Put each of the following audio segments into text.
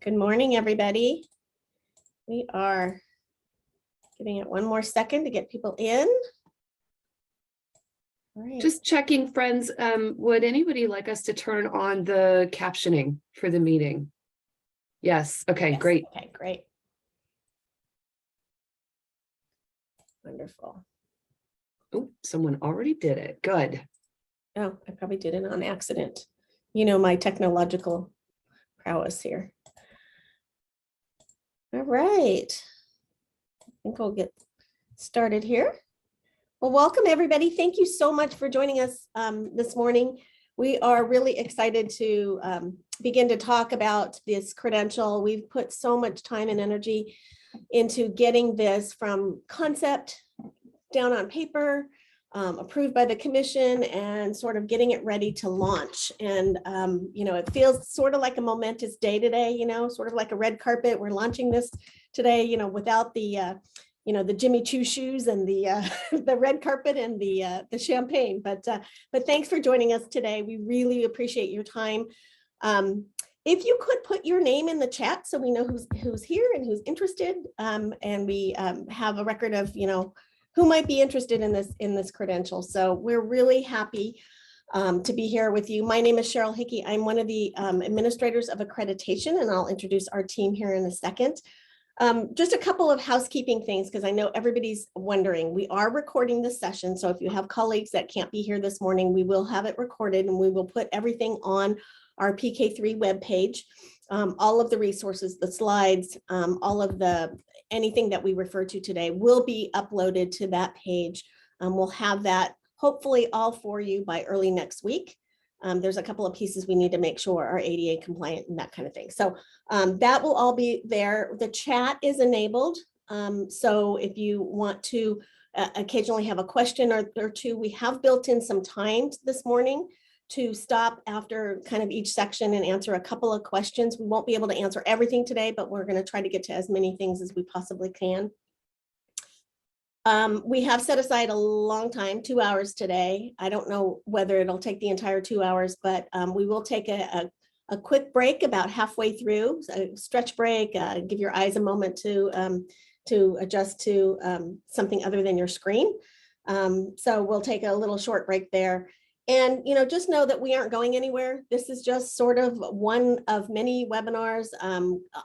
Good morning, everybody. We are giving it one more second to get people in. All right. Just checking, friends, would anybody like us to turn on the captioning for the meeting? Yes. Okay, Yes. great. Okay, great. Wonderful. Oh, someone already did it. Good. Oh, I probably did it on accident. You know, my technological prowess here. All right. I think we'll get started here. Well, welcome everybody. Thank you so much for joining us this morning. We are really excited to begin to talk about this credential. We've put so much time and energy into getting this from concept down on paper, approved by the commission, and sort of getting it ready to launch. And, you know, it feels sort of like a momentous day today, you know, sort of like a red carpet. We're launching this today, you know, without the, you know, the Jimmy Choo shoes and the the red carpet and the champagne. But thanks for joining us today. We really appreciate your time. If you could put your name in the chat so we know who's here and who's interested, and we have a record of, you know, who might be interested in this credential. So we're really happy to be here with you. My name is Cheryl Hickey. I'm one of the administrators of accreditation, and I'll introduce our team here in a second. Just a couple of housekeeping things, because I know everybody's wondering. We are recording this session, so if you have colleagues that can't be here this morning, we will have it recorded, and we will put everything on our PK-3 webpage. All of the resources, the slides, all of anything that we refer to today will be uploaded to that page. We'll have that hopefully all for you by early next week. There's a couple of pieces we need to make sure are ADA compliant and that kind of thing. So that will all be there. The chat is enabled. So if you want to occasionally have a question or two, we have built in some time this morning to stop after kind of each section and answer a couple of questions. We won't be able to answer everything today, but we're going to try to get to as many things as we possibly can. We have set aside a long time, 2 hours today. I don't know whether it'll take the entire 2 hours, but we will take a quick break about halfway through, a stretch break, give your eyes a moment to adjust to something other than your screen. So we'll take a little short break there. And, you know, just know that we aren't going anywhere. This is just sort of one of many webinars,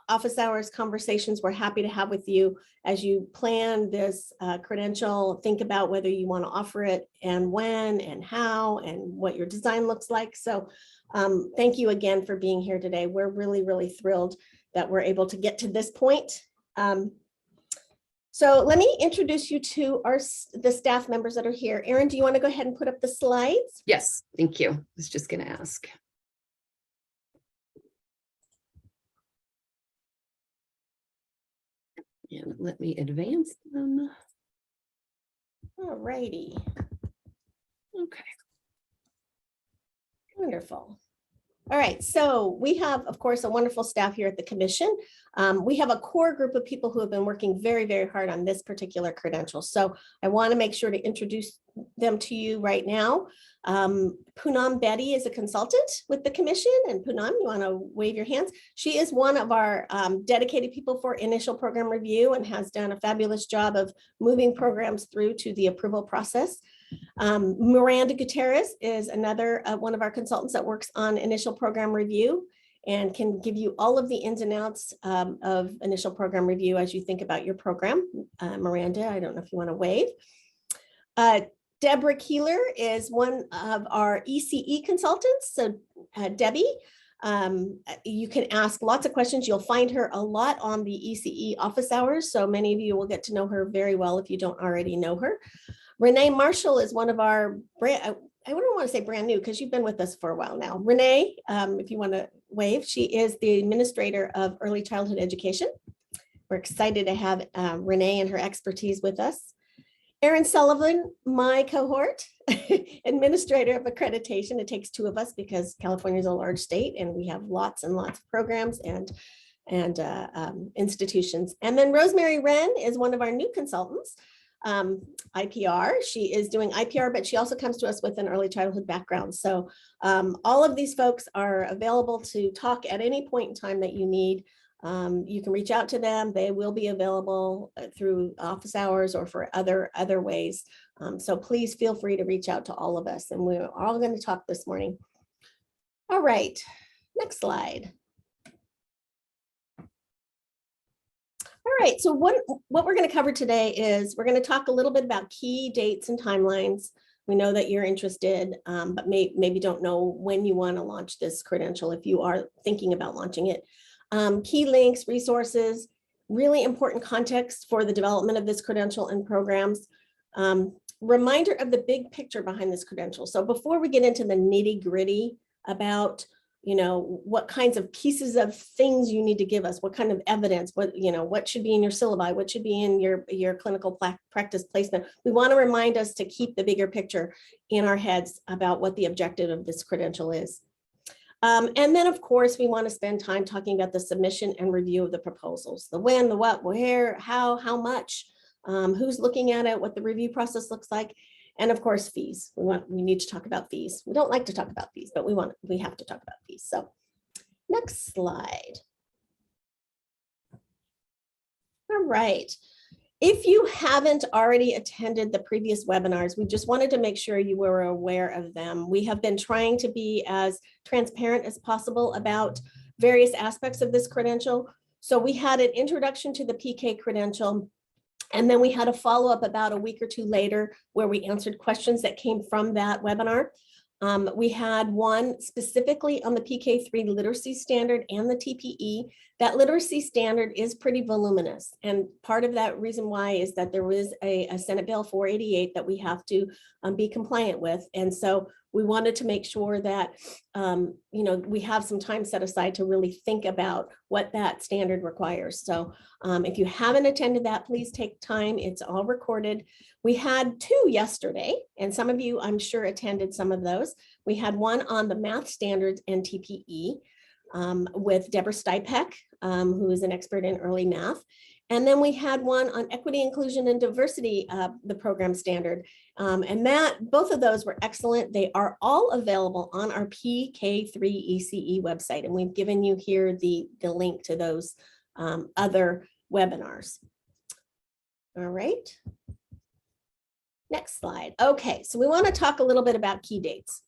office hours, conversations we're happy to have with you as you plan this credential. Think about whether you want to offer it and when and how and what your design looks like. So thank you again for being here today. We're really, really thrilled that we're able to get to this point. So let me introduce you to the staff members that are here. Erin, do you want to go ahead and put up the slides? Yes, thank you. I was just going to ask. And let me advance them. All righty. Okay. Wonderful. All right, so we have, of course, a wonderful staff here at the commission. We have a core group of people who have been working very, very hard on this particular credential. So I want to make sure to introduce them to you right now. Poonam Betty is a consultant with the commission, and Poonam, you want to wave your hands? She is one of our dedicated people for initial program review and has done a fabulous job of moving programs through to the approval process. Miranda Gutierrez is another one of our consultants that works on initial program review and can give you all of the ins and outs of initial program review as you think about your program. Miranda, I don't know if you want to wave. Deborah Keeler is one of our ECE consultants. So Debbie, you can ask lots of questions. You'll find her a lot on the ECE office hours. So many of you will get to know her very well if you don't already know her. Renee Marshall is one of our I wouldn't want to say brand new because you've been with us for a while now. Renee, if you want to wave, she is the administrator of early childhood education. We're excited to have Renee and her expertise with us. Erin Sullivan, my cohort, administrator of accreditation. It takes two of us because California is a large state and we have lots and lots of programs and institutions. And then Rosemary Wren is one of our new consultants. IPR. She is doing IPR, but she also comes to us with an early childhood background. So all of these folks are available to talk at any point in time that you need. You can reach out to them. They will be available through office hours or for other ways. So please feel free to reach out to all of us, and we're all going to talk this morning. All right, next slide. All right, so what we're going to cover today is we're going to talk a little bit about key dates and timelines. We know that you're interested, but maybe don't know when you want to launch this credential if you are thinking about launching it. Key links, resources, really important context for the development of this credential and programs. Reminder of the big picture behind this credential. So before we get into the nitty-gritty about what kinds of pieces of things you need to give us, what kind of evidence, what should be in your syllabi, what should be in your clinical practice placement. We want to remind us to keep the bigger picture in our heads about what the objective of this credential is. And then, of course, we want to spend time talking about the submission and review of the proposals, the when, the what, where, how much, who's looking at it, what the review process looks like. And of course, fees. We need to talk about fees. We don't like to talk about fees, but we have to talk about fees. So next slide. All right. If you haven't already attended the previous webinars, we just wanted to make sure you were aware of them. We have been trying to be as transparent as possible about various aspects of this credential. So we had an introduction to the PK credential. And then we had a follow-up about a week or two later where we answered questions that came from that webinar. We had one specifically on the PK-3 literacy standard and the TPE. That literacy standard is pretty voluminous. And part of that reason why is that there was a Senate Bill 488 that we have to be compliant with. And so we wanted to make sure that we have some time set aside to really think about what that standard requires. So if you haven't attended that, please take time. It's all recorded. We had two yesterday, and some of you, I'm sure, attended some of those. We had one on the math standards and TPE with Deborah Stipek, who is an expert in early math. And then we had one on equity, inclusion, and diversity, the program standard. And both of those were excellent. They are all available on our PK-3 ECE website. And we've given you here the link to those other webinars. All right. Next slide. Okay, so we want to talk a little bit about key dates.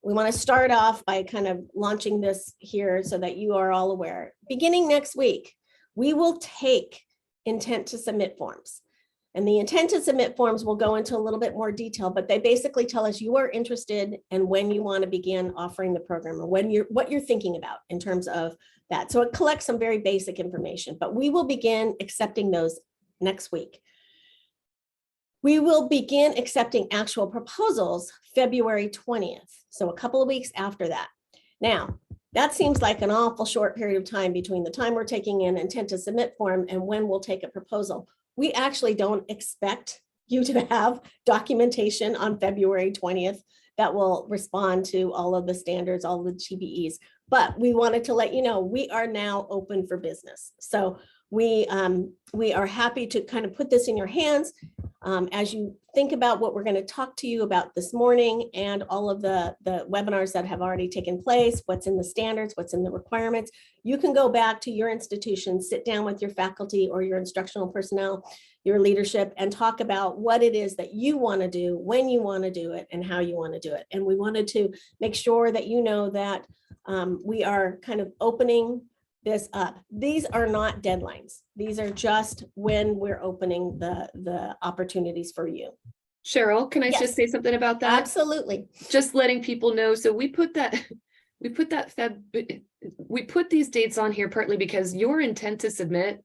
We want to start off by kind of launching this here so that you are all aware. Beginning next week, we will take intent to submit forms. And the intent to submit forms will go into a little bit more detail, but they basically tell us you are interested and when you want to begin offering the program or what you're thinking about in terms of that. So it collects some very basic information, but we will begin accepting those next week. We will begin accepting actual proposals February 20th, so a couple of weeks after that. Now, that seems like an awful short period of time between the time we're taking in intent to submit form and when we'll take a proposal. We actually don't expect you to have documentation on February 20th that will respond to all of the standards, all of the TBEs, but we wanted to let you know we are now open for business. So we are happy to kind of put this in your hands as you think about what we're going to talk to you about this morning and all of the webinars that have already taken place, what's in the standards, what's in the requirements. You can go back to your institution, sit down with your faculty or your instructional personnel, your leadership, and talk about what it is that you want to do, when you want to do it, and how you want to do it. And we wanted to make sure that you know that we are kind of opening this up. These are not deadlines. These are just when we're opening the opportunities for you. Cheryl, can I just say something about that? Absolutely. Just letting people know. So we put these dates on here partly because your intent to submit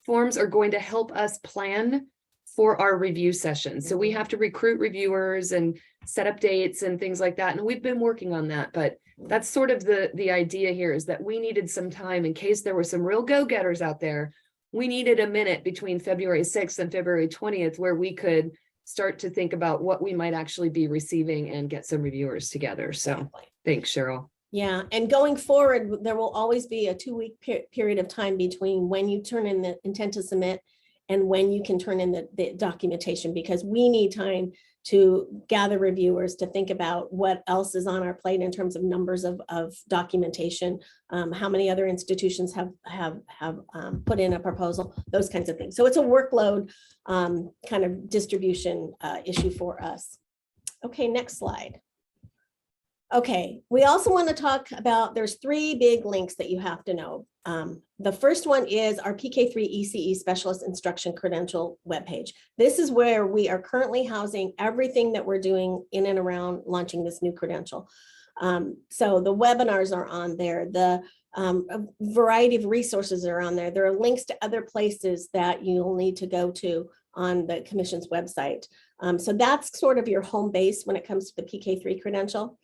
forms are going to help us plan for our review sessions. So we have to recruit reviewers and set up dates and things like that. And we've been working on that, but that's sort of the idea here is that we needed some time in case there were some real go-getters out there. We needed a minute between February 6th and February 20th where we could start to think about what we might actually be receiving and get some reviewers together. So thanks, Cheryl. Yeah, and going forward, there will always be a 2-week period of time between when you turn in the intent to submit and when you can turn in the documentation, because we need time to gather reviewers, to think about what else is on our plate in terms of numbers of documentation, how many other institutions have put in a proposal, those kinds of things. So it's a workload kind of distribution issue for us. Okay, next slide. Okay, we also want to talk about, there's 3 big links that you have to know. The first one is our PK-3 ECE Specialist Instruction Credential webpage. This is where we are currently housing everything that we're doing in and around launching this new credential. So the webinars are on there, the a variety of resources are on there. There are links to other places that you'll need to go to on the Commission's website. So that's sort of your home base when it comes to the PK-3 credential.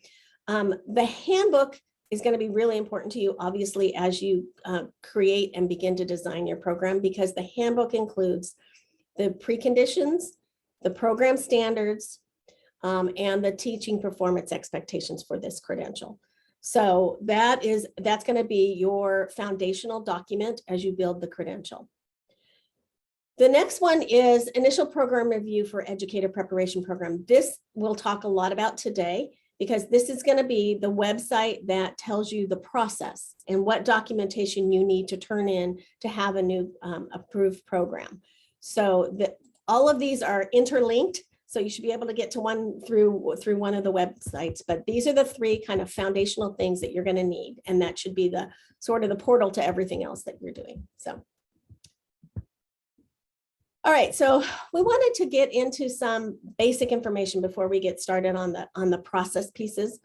The handbook is going to be really important to you, obviously, as you create and begin to design your program, because the handbook includes the preconditions, the program standards, and the teaching performance expectations for this credential. So that's going to be your foundational document as you build the credential. The next one is initial program review for educator preparation program. This we'll talk a lot about today, because this is going to be the website that tells you the process and what documentation you need to turn in to have a new approved program. So all of these are interlinked, so you should be able to get to one through one of the websites, but these are the 3 kind of foundational things that you're going to need, and that should be the sort of the portal to everything else that you're doing. So. All right, so we wanted to get into some basic information before we get started on the process pieces,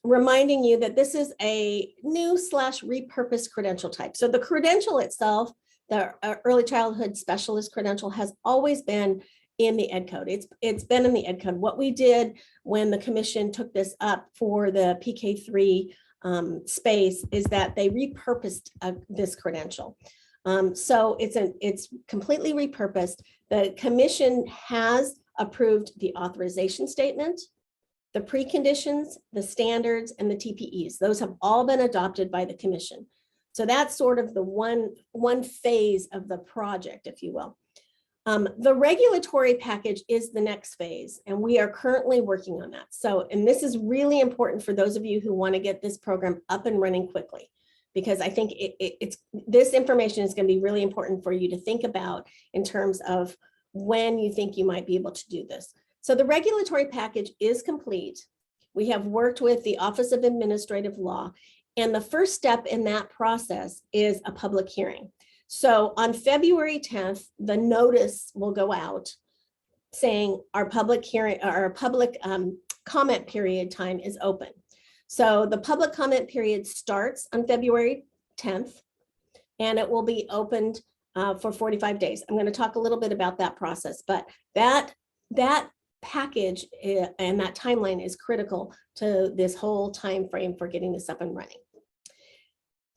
reminding you that this is a new / repurposed credential type. So the credential itself, the early childhood specialist credential, has always been in the Ed Code. It's been in the Ed Code. What we did when the Commission took this up for the PK-3 space is that they repurposed this credential. So it's completely repurposed. The Commission has approved the authorization statement, the preconditions, the standards, and the TPEs. Those have all been adopted by the Commission. So that's sort of the one phase of the project, if you will. The regulatory package is the next phase, and we are currently working on that. So, and this is really important for those of you who want to get this program up and running quickly, because I think this information is going to be really important for you to think about in terms of when you think you might be able to do this. So the regulatory package is complete. We have worked with the Office of Administrative Law, and the first step in that process is a public hearing. So on February 10th, the notice will go out saying our public hearing, our public comment period time is open. So the public comment period starts on February 10th, and it will be opened for 45 days. I'm going to talk a little bit about that process, but that package and that timeline is critical to this whole time frame for getting this up and running.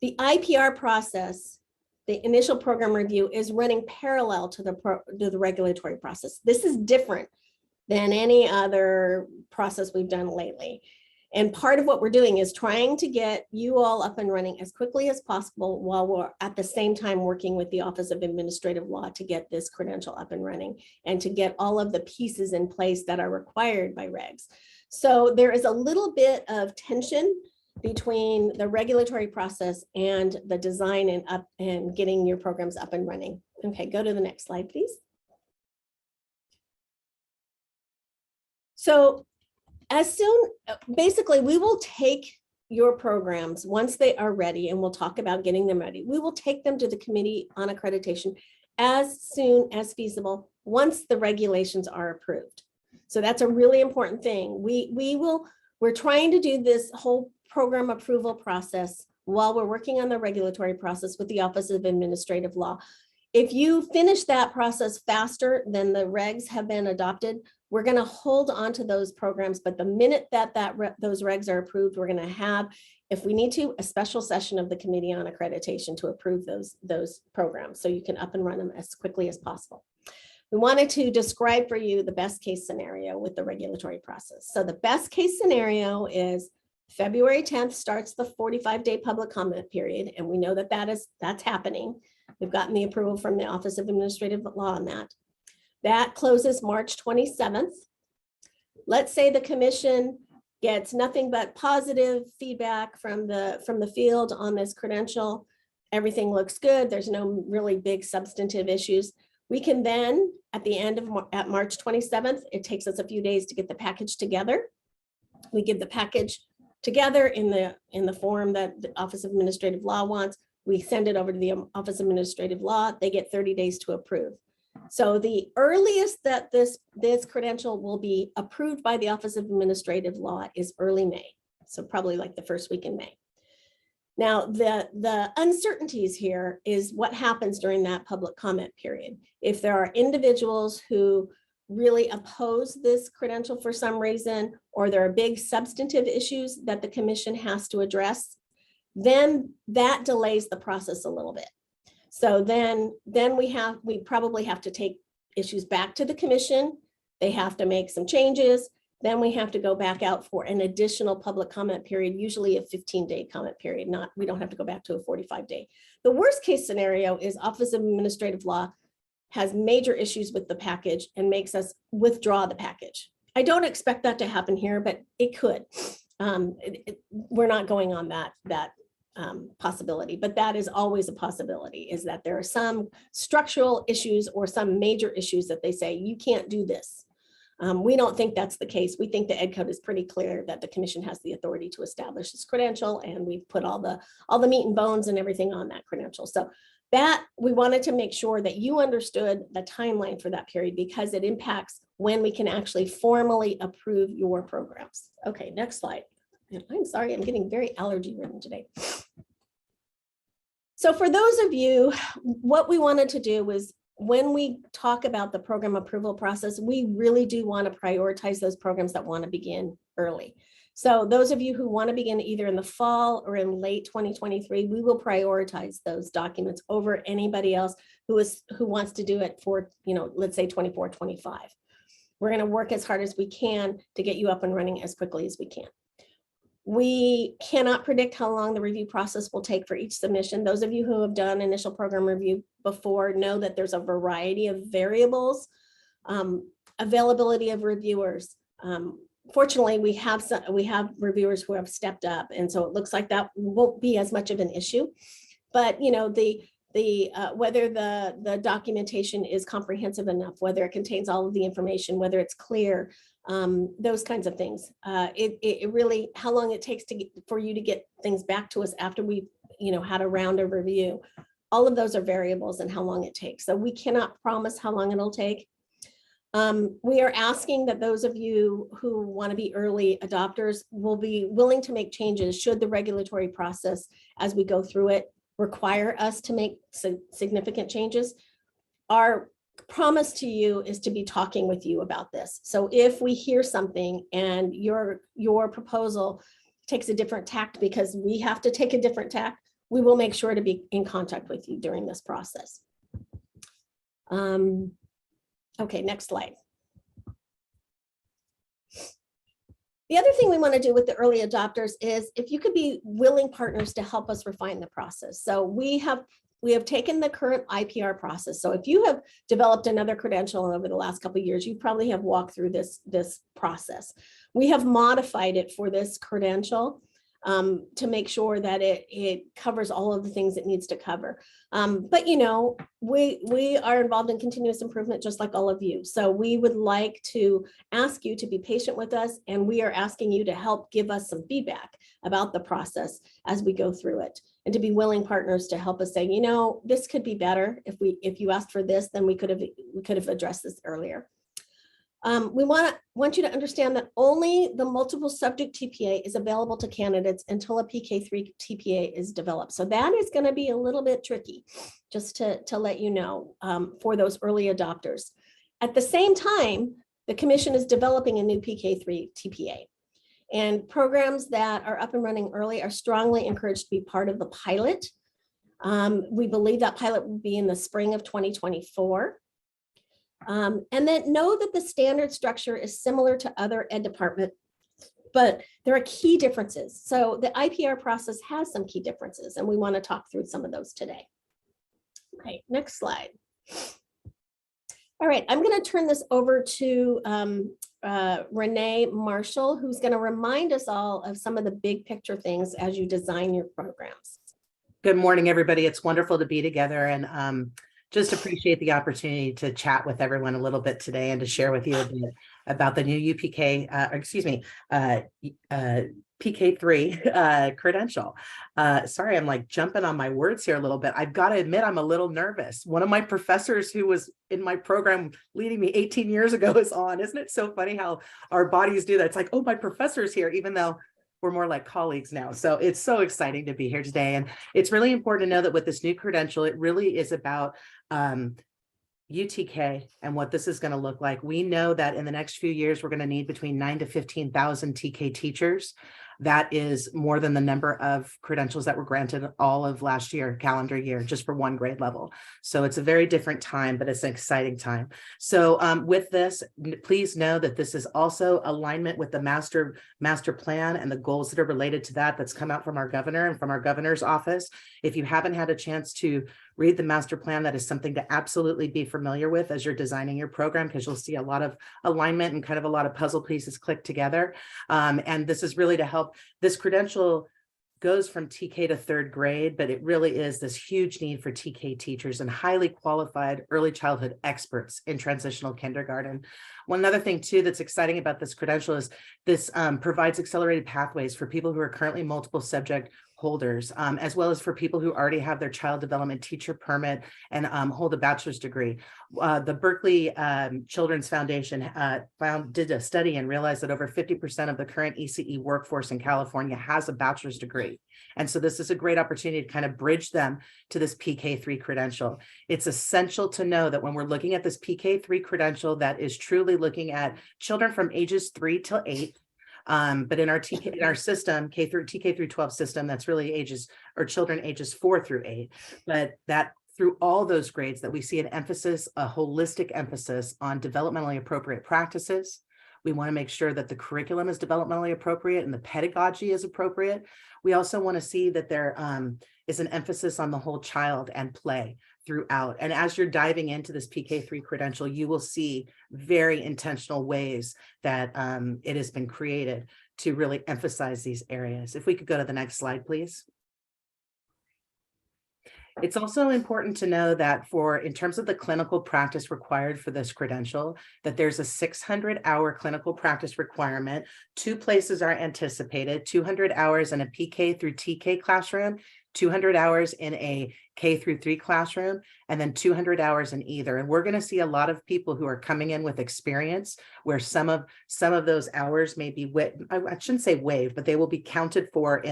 The IPR process, the initial program review, is running parallel to the regulatory process. This is different than any other process we've done lately. And part of what we're doing is trying to get you all up and running as quickly as possible, while we're at the same time working with the Office of Administrative Law to get this credential up and running and to get all of the pieces in place that are required by regs. So there is a little bit of tension between the regulatory process and the design and getting your programs up and running. Okay, go to the next slide, please. So basically, we will take your programs once they are ready, and we'll talk about getting them ready. We will take them to the Committee on Accreditation as soon as feasible once the regulations are approved. So that's a really important thing. We're trying to do this whole program approval process while we're working on the regulatory process with the Office of Administrative Law. If you finish that process faster than the regs have been adopted, we're going to hold on to those programs. But the minute that those regs are approved, we're going to have, if we need to, a special session of the Committee on Accreditation to approve those programs, so you can up and run them as quickly as possible. We wanted to describe for you the best case scenario with the regulatory process. So the best case scenario is February 10th starts the 45-day public comment period, and we know that that's happening. We've gotten the approval from the Office of Administrative Law on that. That closes March 27th. Let's say the commission gets nothing but positive feedback from the field on this credential. Everything looks good. There's no really big substantive issues. We can then, at the end of at March 27th, it takes us a few days to get the package together. We give the package together in the form that the Office of Administrative Law wants. We send it over to the Office of Administrative Law. They get 30 days to approve. So the earliest that this credential will be approved by the Office of Administrative Law is early May. So probably like the first week in May. Now, the uncertainties here is what happens during that public comment period. If there are individuals who really oppose this credential for some reason, or there are big substantive issues that the commission has to address, then that delays the process a little bit. So then we probably have to take issues back to the commission. They have to make some changes. Then we have to go back out for an additional public comment period, usually a 15-day comment period. We don't have to go back to a 45-day. The worst case scenario is Office of Administrative Law has major issues with the package and makes us withdraw the package. I don't expect that to happen here, but it could. We're not going on that possibility, but that is always a possibility, is that there are some structural issues or some major issues that they say, you can't do this. We don't think that's the case. We think the Ed Code is pretty clear that the commission has the authority to establish this credential, and we've put all the meat and bones and everything on that credential. So that we wanted to make sure that you understood the timeline for that period, because it impacts when we can actually formally approve your programs. Okay, next slide. I'm sorry, I'm getting very allergy ridden today. So for those of you, what we wanted to do was, when we talk about the program approval process, we really do want to prioritize those programs that want to begin early. So those of you who want to begin either in the fall or in late 2023, we will prioritize those documents over anybody else who wants to do it for, let's say 24, 25. We're going to work as hard as we can to get you up and running as quickly as we can. We cannot predict how long the review process will take for each submission. Those of you who have done initial program review before know that there's a variety of variables, availability of reviewers. Fortunately, we have reviewers who have stepped up, and so it looks like that won't be as much of an issue. But whether the documentation is comprehensive enough, whether it contains all of the information, whether it's clear, those kinds of things. It really, how long it takes for you to get things back to us after we had a round of review, all of those are variables and how long it takes. So we cannot promise how long it'll take. We are asking that those of you who want to be early adopters will be willing to make changes should the regulatory process, as we go through it, require us to make significant changes. Our promise to you is to be talking with you about this. So if we hear something and your proposal takes a different tact because we have to take a different tact, we will make sure to be in contact with you during this process. Okay, next slide. The other thing we want to do with the early adopters is if you could be willing partners to help us refine the process. So we have taken the current IPR process. So if you have developed another credential over the last couple of years, you probably have walked through this process. We have modified it for this credential to make sure that it covers all of the things it needs to cover. But we are involved in continuous improvement just like all of you. So we would like to ask you to be patient with us, and we are asking you to help give us some feedback about the process as we go through it, and to be willing partners to help us say, this could be better. If you asked for this, then we could have addressed this earlier. We want you to understand that only the multiple subject TPA is available to candidates until a PK-3 TPA is developed. So that is going to be a little bit tricky, just to let you know, for those early adopters. At the same time, the commission is developing a new PK-3 TPA. And programs that are up and running early are strongly encouraged to be part of the pilot. We believe that pilot will be in the spring of 2024. And then know that the standard structure is similar to other ed department, but there are key differences. So the IPR process has some key differences, and we want to talk through some of those today. Okay, next slide. All right, I'm going to turn this over to Renee Marshall, who's going to remind us all of some of the big picture things as you design your programs. Good morning, everybody. It's wonderful to be together, and just appreciate the opportunity to chat with everyone a little bit today and to share with you a bit about the new PK-3 credential. Sorry, I'm like jumping on my words here a little bit. I've got to admit, I'm a little nervous. One of my professors who was in my program leading me 18 years ago is on. Isn't it so funny how our bodies do that? It's like, oh, my professor's here, even though we're more like colleagues now. So it's so exciting to be here today. And it's really important to know that with this new credential, it really is about UTK and what this is going to look like. We know that in the next few years, we're going to need between 9,000 to 15,000 TK teachers. That is more than the number of credentials that were granted all of last year, calendar year, just for one grade level. So it's a very different time, but it's an exciting time. So with this, please know that this is also alignment with the master plan and the goals that are related to that, that's come out from our governor and from our governor's office. If you haven't had a chance to read the master plan, that is something to absolutely be familiar with as you're designing your program, because you'll see a lot of alignment and kind of a lot of puzzle pieces click together. And this is really to help. This credential goes from TK to third grade, but it really is this huge need for TK teachers and highly qualified early childhood experts in transitional kindergarten. One other thing too that's exciting about this credential is this provides accelerated pathways for people who are currently multiple subject holders, as well as for people who already have their child development teacher permit and hold a bachelor's degree. The Berkeley Children's Foundation did a study and realized that over 50% of the current ECE workforce in California has a bachelor's degree. And so this is a great opportunity to kind of bridge them to this PK-3 credential. It's essential to know that when we're looking at this PK-3 credential, that is truly looking at children from ages 3 till 8, but in our system, TK through 12 system, that's really ages or children ages 4 through 8. But that through all those grades that we see an emphasis, a holistic emphasis on developmentally appropriate practices. We want to make sure that the curriculum is developmentally appropriate and the pedagogy is appropriate. We also want to see that there is an emphasis on the whole child and play throughout. And as you're diving into this PK-3 credential, you will see very intentional ways that it has been created to really emphasize these areas. If we could go to the next slide, please. It's also important to know that in terms of the clinical practice required for this credential, that there's a 600-hour clinical practice requirement. 2 places are anticipated, 200 hours in a PK through TK classroom, 200 hours in a K through 3 classroom, and then 200 hours in either. And we're going to see a lot of people who are coming in with experience where some of those hours may be, I shouldn't say waived, but they will be counted for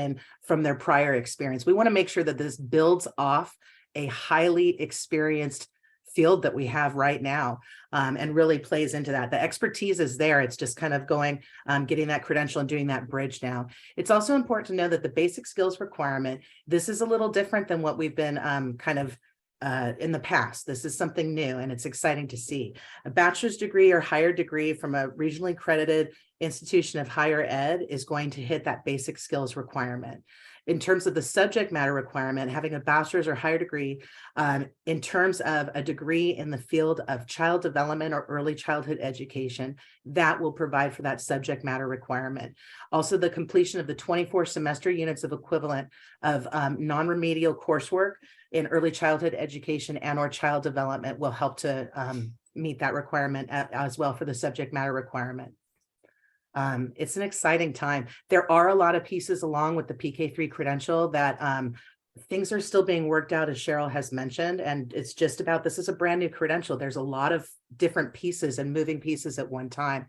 from their prior experience. We want to make sure that this builds off a highly experienced field that we have right now, and really plays into that. The expertise is there. It's just kind of going, getting that credential and doing that bridge now. It's also important to know that the basic skills requirement, this is a little different than what we've been in the past. This is something new and it's exciting to see. A bachelor's degree or higher degree from a regionally accredited institution of higher ed is going to hit that basic skills requirement. In terms of the subject matter requirement, having a bachelor's or higher degree, in terms of a degree in the field of child development or early childhood education, that will provide for that subject matter requirement. Also, the completion of the 24 semester units of equivalent of non-remedial coursework in early childhood education and or child development will help to meet that requirement as well for the subject matter requirement. It's an exciting time. There are a lot of pieces along with the PK-3 credential that things are still being worked out, as Cheryl has mentioned, and it's just about, this is a brand new credential. There's a lot of different pieces and moving pieces at one time.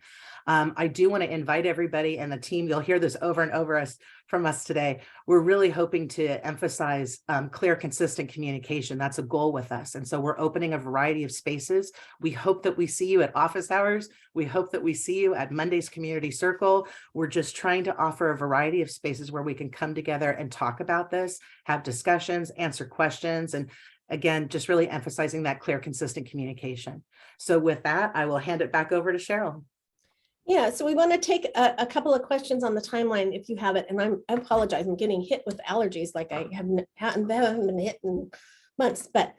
I do want to invite everybody and the team, you'll hear this over and over from us today. We're really hoping to emphasize clear, consistent communication. That's a goal with us. And so we're opening a variety of spaces. We hope that we see you at office hours. We hope that we see you at Monday's Community Circle. We're just trying to offer a variety of spaces where we can come together and talk about this, have discussions, answer questions, and again, just really emphasizing that clear, consistent communication. So with that, I will hand it back over to Cheryl. Yeah, so we want to take a couple of questions on the timeline if you have it. And I apologize, I'm getting hit with allergies like I haven't been hit in months. But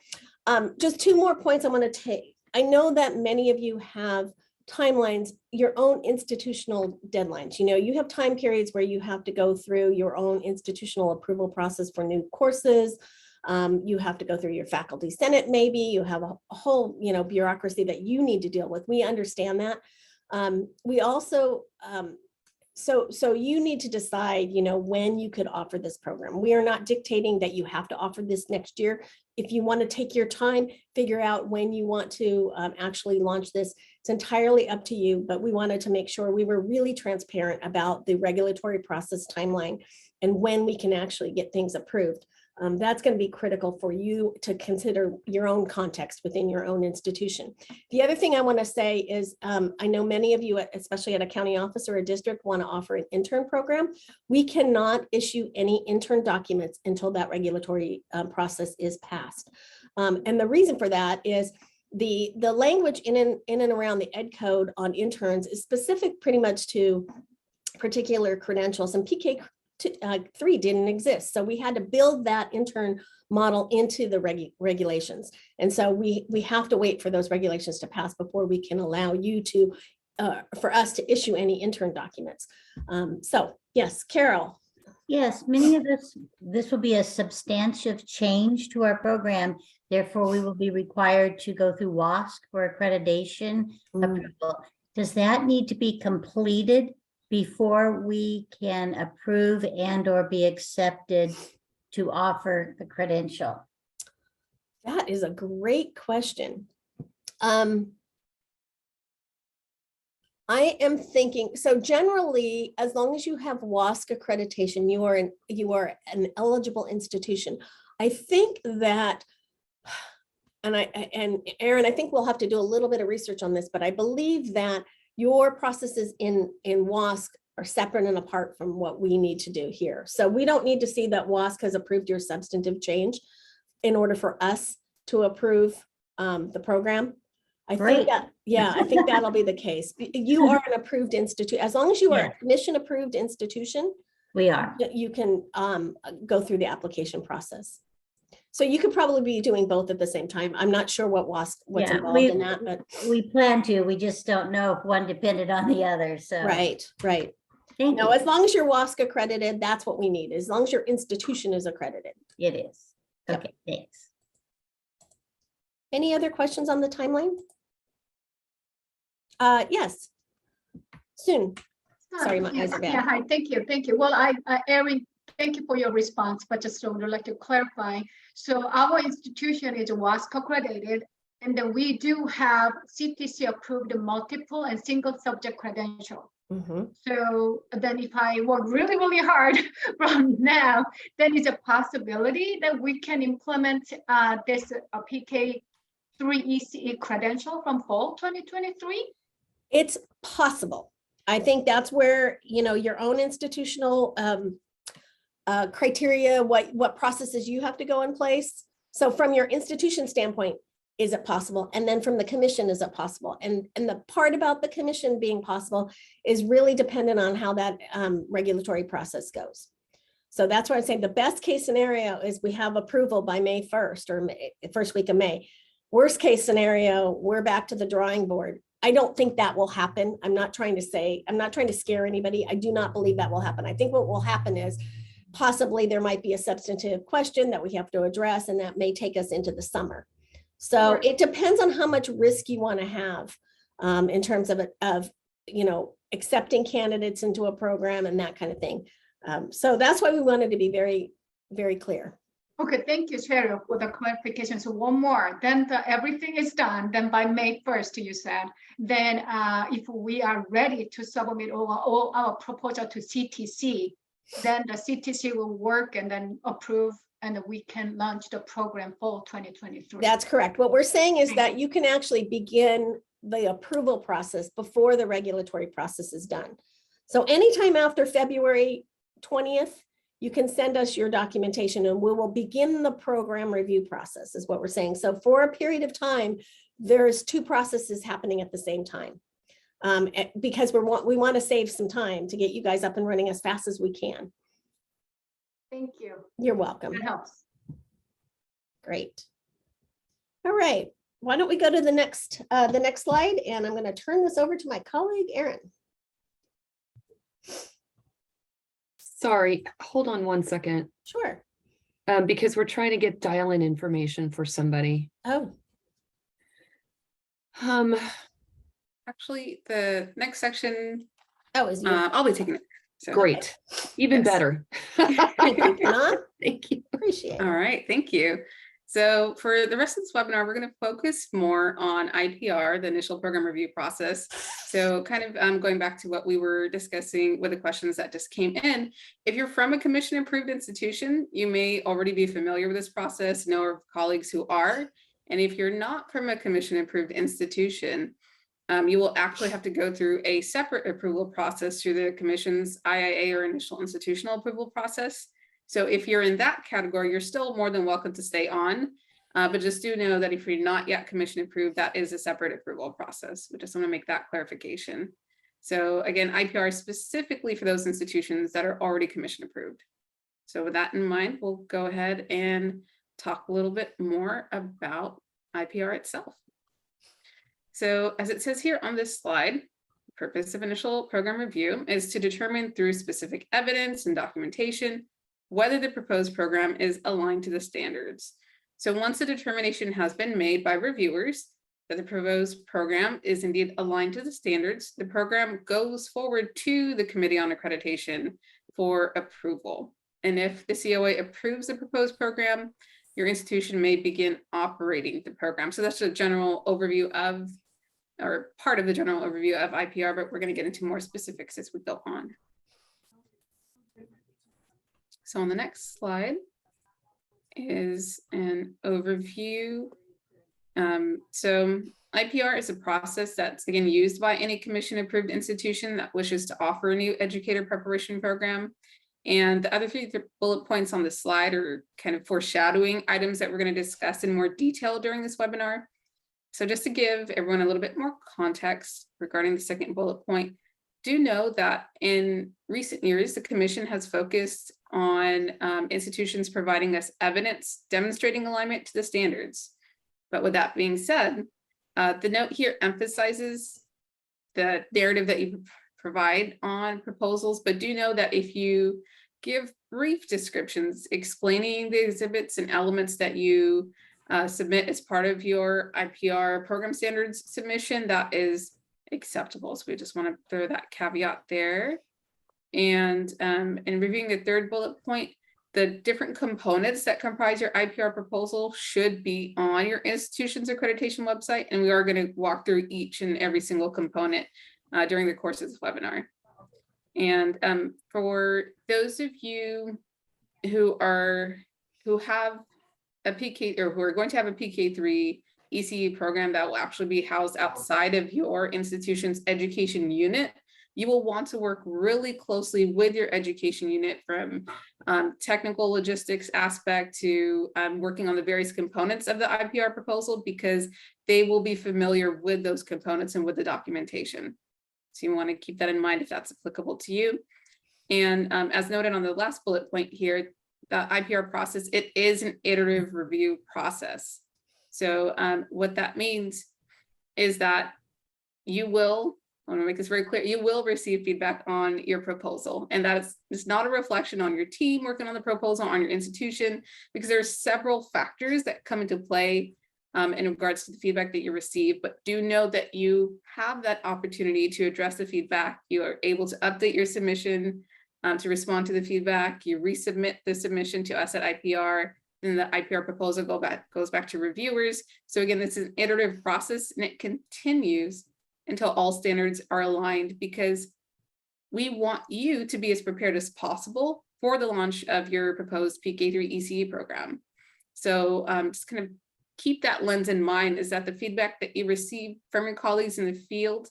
Just two more points I want to take. I know that many of you have timelines, your own institutional deadlines. You know, you have time periods where you have to go through your own institutional approval process for new courses. You have to go through your faculty senate, maybe you have a whole, you know, bureaucracy that you need to deal with. We understand that. We also, so you need to decide, you know, when you could offer this program. We are not dictating that you have to offer this next year. If you want to take your time, figure out when you want to actually launch this. It's entirely up to you, but we wanted to make sure we were really transparent about the regulatory process timeline and when we can actually get things approved. That's going to be critical for you to consider your own context within your own institution. The other thing I want to say is, I know many of you, especially at a county office or a district, want to offer an intern program. We cannot issue any intern documents until that regulatory process is passed. And the reason for that is the language in and around the ed code on interns is specific pretty much to particular credentials, and PK-3 didn't exist. So we had to build that intern model into the regulations. And so we have to wait for those regulations to pass before we can allow you to, for us to issue any intern documents. So yes, Carol. Yes, many of us, this will be a substantive change to our program. Therefore, we will be required to go through WASC for accreditation approval. Does that need to be completed before we can approve and or be accepted to offer the credential? That is a great question. I am thinking, so generally, as long as you have WASC accreditation, you are an eligible institution. I think that, and Aaron, I think we'll have to do a little bit of research on this, but I believe that your processes in WASC are separate and apart from what we need to do here. So we don't need to see that WASC has approved your substantive change in order for us to approve the program. I think that, yeah, I think that'll be the case. You are an approved institute. As long as you are a commission approved institution, we are. You can go through the application process. So you could probably be doing both at the same time. I'm not sure what's involved in that, but we plan to. We just don't know if one depended on the other. So right. Thank you. As long as you're WASC accredited, that's what we need. As long as your institution is accredited. It is. Okay, thanks. Any other questions on the timeline? Yes. Soon. Sorry, my eyes are bad. Yeah, hi, thank you. Well, Erin, thank you for your response, but just would like to clarify. So our institution is WASC accredited, and then we do have CTC approved multiple and single subject credential. So then if I work really, really hard from now, then it's a possibility that we can implement this PK-3 ECE credential from fall 2023? It's possible. I think that's where, you know, your own institutional criteria, what processes you have to go in place. So from your institution standpoint, is it possible? And then from the commission, is it possible? And the part about the commission being possible is really dependent on how that regulatory process goes. So that's why I'm saying the best case scenario is we have approval by May 1st or first week of May. Worst case scenario, we're back to the drawing board. I don't think that will happen. I'm not trying to scare anybody. I do not believe that will happen. I think what will happen is possibly there might be a substantive question that we have to address, and that may take us into the summer. So it depends on how much risk you want to have in terms of you know, accepting candidates into a program and that kind of thing. So that's why we wanted to be very, very clear. Okay, thank you, Cheryl, for the clarification. So one more, then everything is done. Then by May 1st, you said, then if we are ready to submit all our proposal to CTC, then the CTC will work and then approve, and we can launch the program fall 2023. That's correct. What we're saying is that you can actually begin the approval process before the regulatory process is done. So anytime after February 20th, you can send us your documentation and we will begin the program review process, is what we're saying. So for a period of time, there's two processes happening at the same time because we want to save some time to get you guys up and running as fast as we can. Thank you. You're welcome. That helps. Great. All right, why don't we go to the next slide, and I'm going to turn this over to my colleague, Erin. Sorry, hold on one second, Sure. because we're trying to get dial-in information for somebody. Oh, Actually, the next section, is you. I'll be taking it. So, Great, even Yes. better. Thank you, Donna. Thank you. Appreciate All it. right, thank you. So for the rest of this webinar, we're going to focus more on IPR, the initial program review process. So kind of going back to what we were discussing with the questions that just came in. If you're from a commission approved institution, you may already be familiar with this process, know of colleagues who are. And if you're not from a commission approved institution, you will actually have to go through a separate approval process through the commission's IIA or initial institutional approval process. So if you're in that category, you're still more than welcome to stay on, but just do know that if you're not yet commission approved, that is a separate approval process. We just want to make that clarification. So again, IPR is specifically for those institutions that are already commission approved. So with that in mind, we'll go ahead and talk a little bit more about IPR itself. So as it says here on this slide, the purpose of initial program review is to determine through specific evidence and documentation whether the proposed program is aligned to the standards. So once a determination has been made by reviewers that the proposed program is indeed aligned to the standards, the program goes forward to the Committee on Accreditation for approval. And if the COA approves the proposed program, your institution may begin operating the program. So that's a general overview of, or part of the general overview of IPR, but we're going to get into more specifics as we go on. So on the next slide is an overview. So IPR is a process that's again used by any commission approved institution that wishes to offer a new educator preparation program. And the other three bullet points on the slide are kind of foreshadowing items that we're going to discuss in more detail during this webinar. So just to give everyone a little bit more context regarding the second bullet point, do know that in recent years, the Commission has focused on institutions providing us evidence demonstrating alignment to the standards. But with that being said, the note here emphasizes the narrative that you provide on proposals, but do know that if you give brief descriptions explaining the exhibits and elements that you submit as part of your IPR program standards submission, that is acceptable. So we just want to throw that caveat there. And in reviewing the third bullet point, the different components that comprise your IPR proposal should be on your institution's accreditation website. And we are going to walk through each and every single component during the course of this webinar. And for those of you who have a PK, or who are going to have a PK-3 ECE program that will actually be housed outside of your institution's education unit, you will want to work really closely with your education unit from technical logistics aspect to working on the various components of the IPR proposal, because they will be familiar with those components and with the documentation. So you want to keep that in mind if that's applicable to you. And as noted on the last bullet point here, the IPR process, it is an iterative review process. So what that means is that you will, I want to make this very clear, you will receive feedback on your proposal. And that is not a reflection on your team working on the proposal, on your institution, because there are several factors that come into play in regards to the feedback that you receive. But do know that you have that opportunity to address the feedback. You are able to update your submission to respond to the feedback. You resubmit the submission to us at IPR, then the IPR proposal goes back to reviewers. So again, this is an iterative process, and it continues until all standards are aligned, because we want you to be as prepared as possible for the launch of your proposed PK-3 ECE program. So just kind of keep that lens in mind, is that the feedback that you receive from your colleagues in the field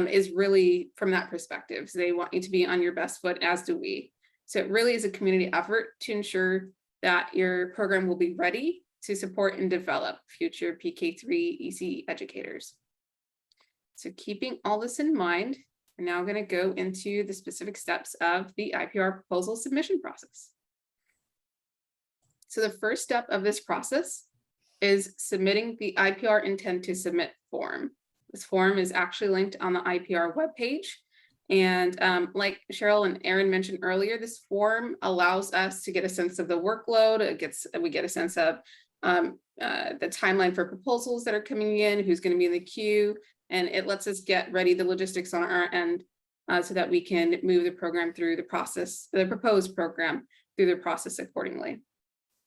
is really from that perspective. So they want you to be on your best foot, as do we. So it really is a community effort to ensure that your program will be ready to support and develop future PK-3 ECE educators. So keeping all this in mind, we're now going to go into the specific steps of the IPR proposal submission process. So the first step of this process is submitting the IPR intent to submit form. This form is actually linked on the IPR webpage. And like Cheryl and Aaron mentioned earlier, this form allows us to get a sense of the workload. We get a sense of the timeline for proposals that are coming in, who's going to be in the queue, and it lets us get ready the logistics on our end so that we can move the program through the process, the proposed program through the process accordingly.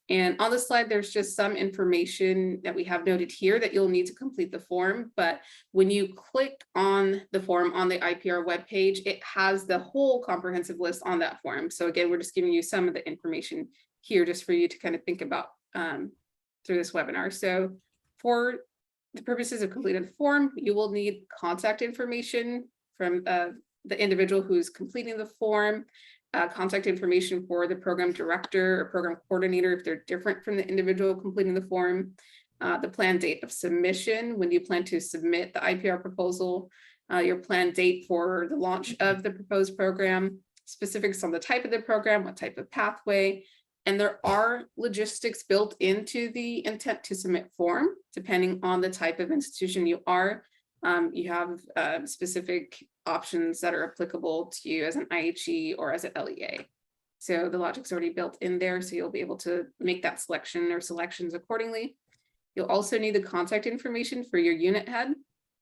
And on the slide, there's just some information that we have noted here that you'll need to complete the form. But when you click on the form on the IPR webpage, it has the whole comprehensive list on that form. So again, we're just giving you some of the information here just for you to kind of think about through this webinar. So for the purposes of completing the form, you will need contact information from the individual who's completing the form, contact information for the program director or program coordinator if they're different from the individual completing the form, the planned date of submission when you plan to submit the IPR proposal, your planned date for the launch of the proposed program, specifics on the type of the program, what type of pathway, and there are logistics built into the intent to submit form depending on the type of institution you are. You have specific options that are applicable to you as an IHE or as an LEA. So the logic's already built in there, so you'll be able to make that selection or selections accordingly. You'll also need the contact information for your unit head.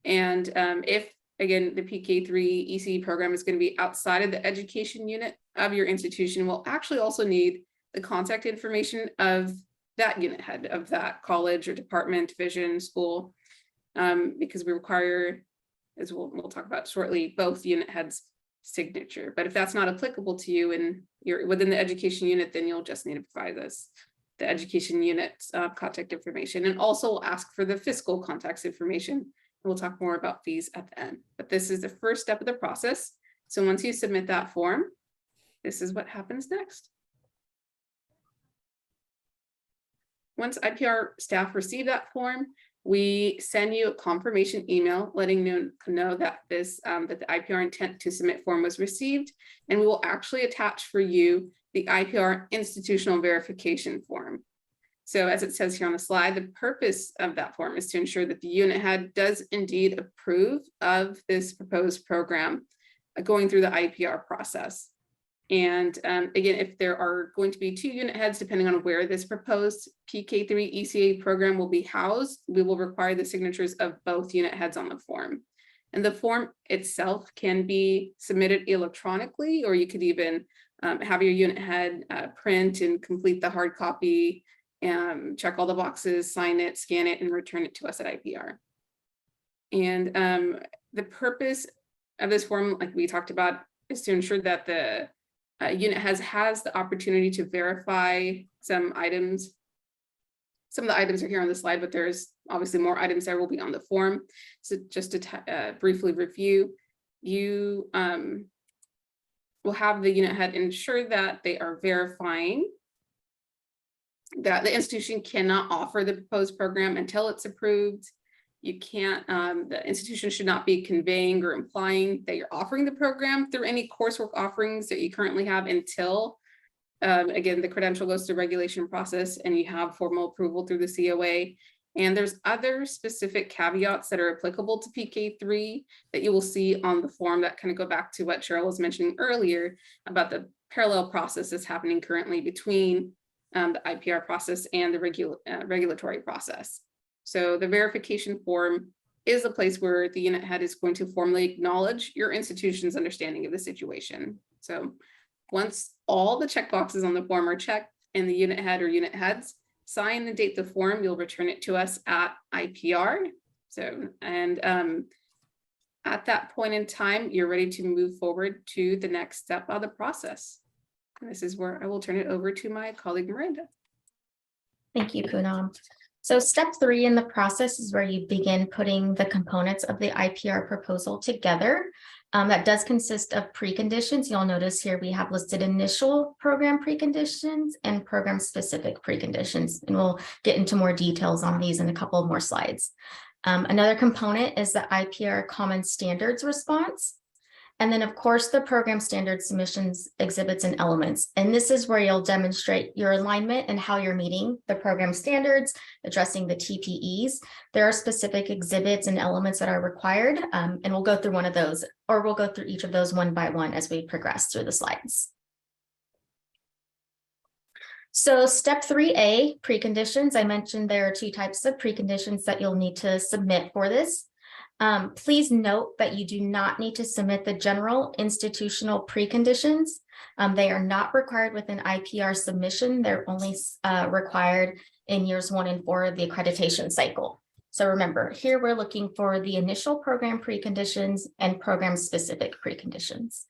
And if, again, the PK-3 ECE program is going to be outside of the education unit of your institution, we'll actually also need the contact information of that unit head of that college or department, division, school, because we require, as we'll talk about shortly, both unit heads' signature. But if that's not applicable to you and you're within the education unit, then you'll just need to provide us the education unit's contact information, and also we'll ask for the fiscal contacts information. We'll talk more about fees at the end, but this is the first step of the process. So once you submit that form, this is what happens next. Once IPR staff receive that form, we send you a confirmation email letting you know that that the IPR intent to submit form was received, and we will actually attach for you the IPR institutional verification form. So as it says here on the slide, the purpose of that form is to ensure that the unit head does indeed approve of this proposed program going through the IPR process. And again, if there are going to be 2 unit heads, depending on where this proposed PK-3 ECA program will be housed, we will require the signatures of both unit heads on the form. And the form itself can be submitted electronically, or you could even have your unit head print and complete the hard copy, check all the boxes, sign it, scan it, and return it to us at IPR. And the purpose of this form, like we talked about, is to ensure that the unit has the opportunity to verify some items. Some of the items are here on the slide, but there's obviously more items that will be on the form. So just to briefly review, you will have the unit head ensure that they are verifying that the institution cannot offer the proposed program until it's approved. You can't, the institution should not be conveying or implying that you're offering the program through any coursework offerings that you currently have until, again, the credential goes through regulation process and you have formal approval through the COA. And there's other specific caveats that are applicable to PK-3 that you will see on the form that kind of go back to what Cheryl was mentioning earlier about the parallel process that's happening currently between the IPR process and the regulatory process. So the verification form is a place where the unit head is going to formally acknowledge your institution's understanding of the situation. So once all the checkboxes on the form are checked and the unit head or unit heads sign and date the form, you'll return it to us at IPR. So, and at that point in time, you're ready to move forward to the next step of the process. And this is where I will turn it over to my colleague, Miranda. Thank you, Poonam. So step 3 in the process is where you begin putting the components of the IPR proposal together. That does consist of preconditions. You'll notice here we have listed initial program preconditions and program specific preconditions, and we'll get into more details on these in a couple more slides. Another component is the IPR common standards response. And then, of course, the program standard submissions, exhibits, and elements. And this is where you'll demonstrate your alignment and how you're meeting the program standards, addressing the TPEs. There are specific exhibits and elements that are required, and we'll go through one of those, or we'll go through each of those one by one as we progress through the slides. So step 3A, preconditions. I mentioned there are 2 types of preconditions that you'll need to submit for this. Please note that you do not need to submit the general institutional preconditions. They are not required with an IPR submission. They're only required in years 1 and 4 of the accreditation cycle. So remember, here we're looking for the initial program preconditions and program specific preconditions.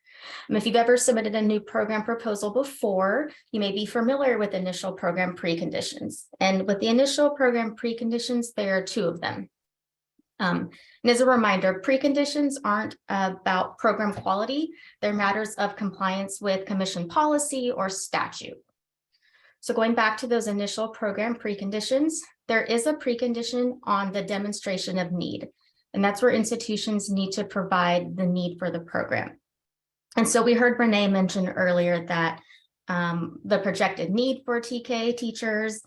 If you've ever submitted a new program proposal before, you may be familiar with initial program preconditions. And with the initial program preconditions, there are 2 of them. And as a reminder, preconditions aren't about program quality. They're matters of compliance with commission policy or statute. So going back to those initial program preconditions, there is a precondition on the demonstration of need. And that's where institutions need to provide the need for the program. And so we heard Renee mention earlier that the projected need for TK teachers.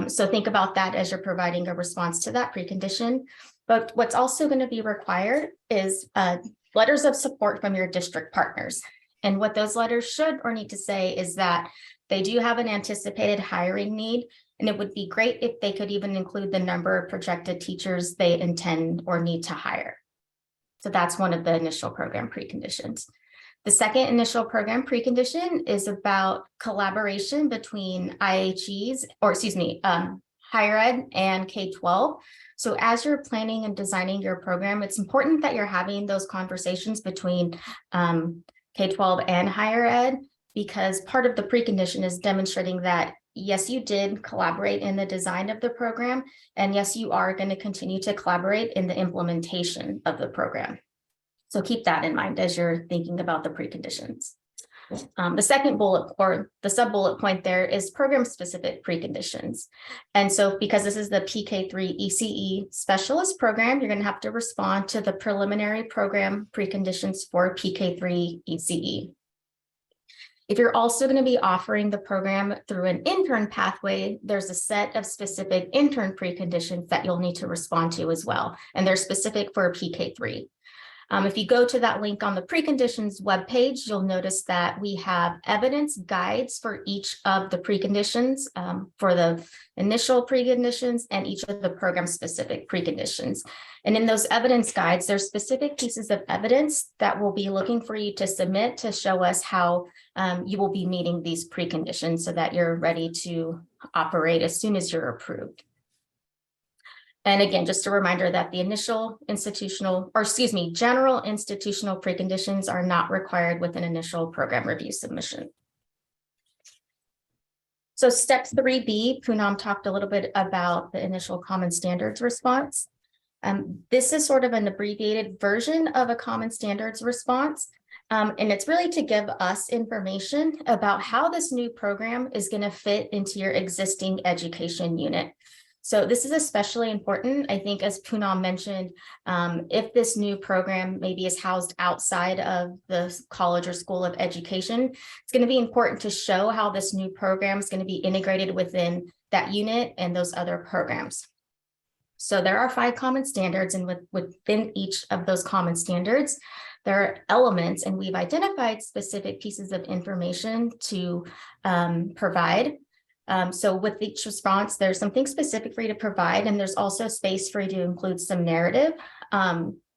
So think about that as you're providing a response to that precondition. But what's also going to be required is letters of support from your district partners. And what those letters should or need to say is that they do have an anticipated hiring need, and it would be great if they could even include the number of projected teachers they intend or need to hire. So that's one of the initial program preconditions. The second initial program precondition is about collaboration between IHEs, or excuse me, higher ed and K-12. So as you're planning and designing your program, it's important that you're having those conversations between K-12 and higher ed, because part of the precondition is demonstrating that, yes, you did collaborate in the design of the program, and yes, you are going to continue to collaborate in the implementation of the program. So keep that in mind as you're thinking about the preconditions. The second bullet, or the sub bullet point there, is program specific preconditions. And so because this is the PK-3 ECE specialist program, you're going to have to respond to the preliminary program preconditions for PK-3 ECE. If you're also going to be offering the program through an intern pathway, there's a set of specific intern preconditions that you'll need to respond to as well. And they're specific for PK-3. If you go to that link on the preconditions webpage, you'll notice that we have evidence guides for each of the preconditions, for the initial preconditions and each of the program specific preconditions. And in those evidence guides, there's specific pieces of evidence that we'll be looking for you to submit to show us how you will be meeting these preconditions so that you're ready to operate as soon as you're approved. And again, just a reminder that the initial institutional, or excuse me, general institutional preconditions are not required with an initial program review submission. So step 3B, Poonam talked a little bit about the initial common standards response. This is sort of an abbreviated version of a common standards response. And it's really to give us information about how this new program is going to fit into your existing education unit. So this is especially important, I think, as Poonam mentioned, if this new program maybe is housed outside of the college or school of education, it's going to be important to show how this new program is going to be integrated within that unit and those other programs. So there are 5 common standards, and within each of those common standards, there are elements, and we've identified specific pieces of information to provide. So with each response, there's something specific for you to provide, and there's also space for you to include some narrative.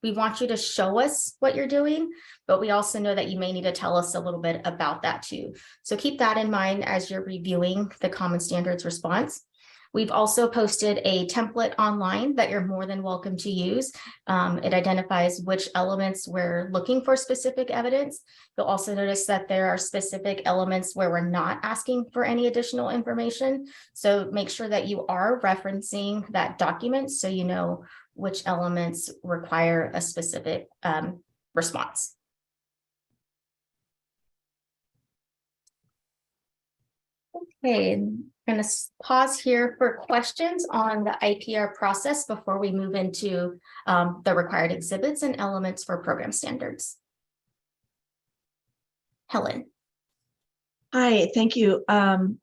We want you to show us what you're doing, but we also know that you may need to tell us a little bit about that too. So keep that in mind as you're reviewing the common standards response. We've also posted a template online that you're more than welcome to use. It identifies which elements we're looking for specific evidence. You'll also notice that there are specific elements where we're not asking for any additional information. So make sure that you are referencing that document so you know which elements require a specific response. Okay, I'm going to pause here for questions on the IPR process before we move into the required exhibits and elements for program standards. Helen. Hi, thank you.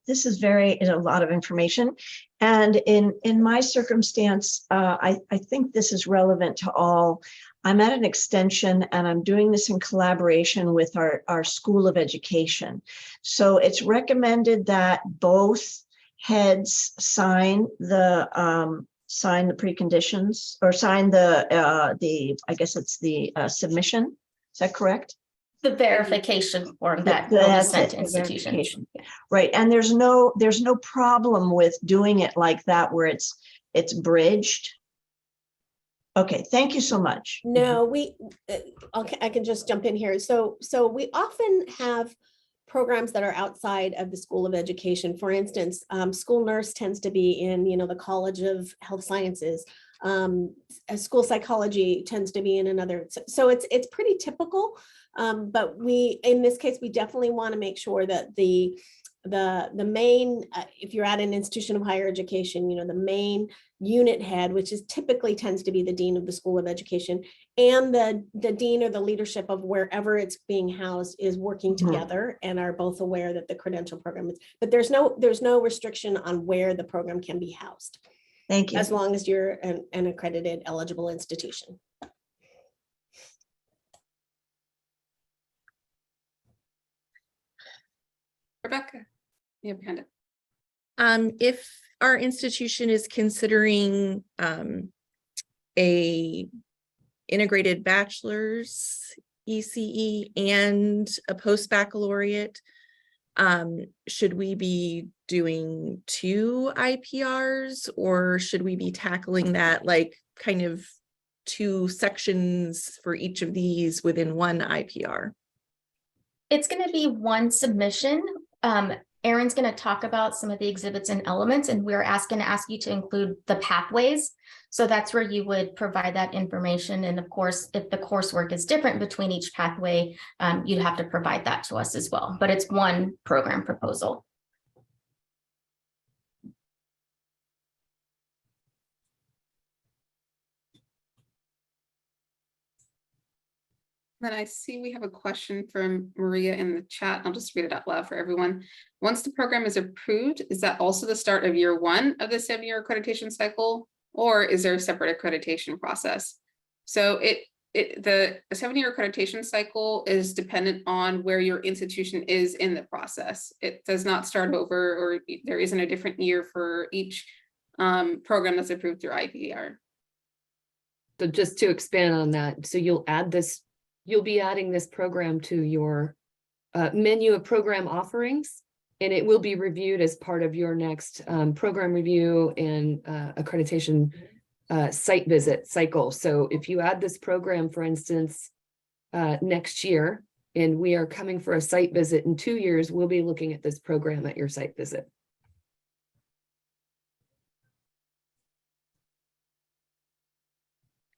This is a lot of information. And in my circumstance, I think this is relevant to all. I'm at an extension and I'm doing this in collaboration with our School of Education. So it's recommended that both heads sign the preconditions or sign I guess it's the submission. Is that correct? The verification form that will be That's sent it, to the institutions. verification. Right, and there's no problem with doing it like that where it's bridged. Okay, thank you so much. No, okay, I can just jump in here. So we often have programs that are outside of the School of Education. For instance, school nurse tends to be in, the College of Health Sciences. School psychology tends to be in another. So it's pretty typical. But in this case, we definitely want to make sure that the main, if you're at an institution of higher education, the main unit head, which typically tends to be the dean of the School of Education, and the dean or the leadership of wherever it's being housed is working together and are both aware that the credential program is, but there's no restriction on where the program can be housed. Thank you. As long as you're an accredited eligible institution. Rebecca, you have your hand up. If our institution is considering a integrated bachelor's ECE and a post-baccalaureate, should we be doing 2 IPRs, or should we be tackling that like kind of 2 sections for each of these within 1 IPR? It's going to be 1 submission. Erin's going to talk about some of the exhibits and elements, and we're going to ask you to include the pathways. So that's where you would provide that information. And of course, if the coursework is different between each pathway, you'd have to provide that to us as well. But it's 1 program proposal. Then I see we have a question from Maria in the chat. I'll just read it out loud for everyone. Once the program is approved, is that also the start of year 1 of the 7-year accreditation cycle, or is there a separate accreditation process? So the 7-year accreditation cycle is dependent on where your institution is in the process. It does not start over, or there isn't a different year for each program that's approved through IPR. So just to expand on that, so you'll be adding this program to your menu of program offerings, and it will be reviewed as part of your next program review and accreditation site visit cycle. So if you add this program, for instance, next year, and we are coming for a site visit in 2 years, we'll be looking at this program at your site visit.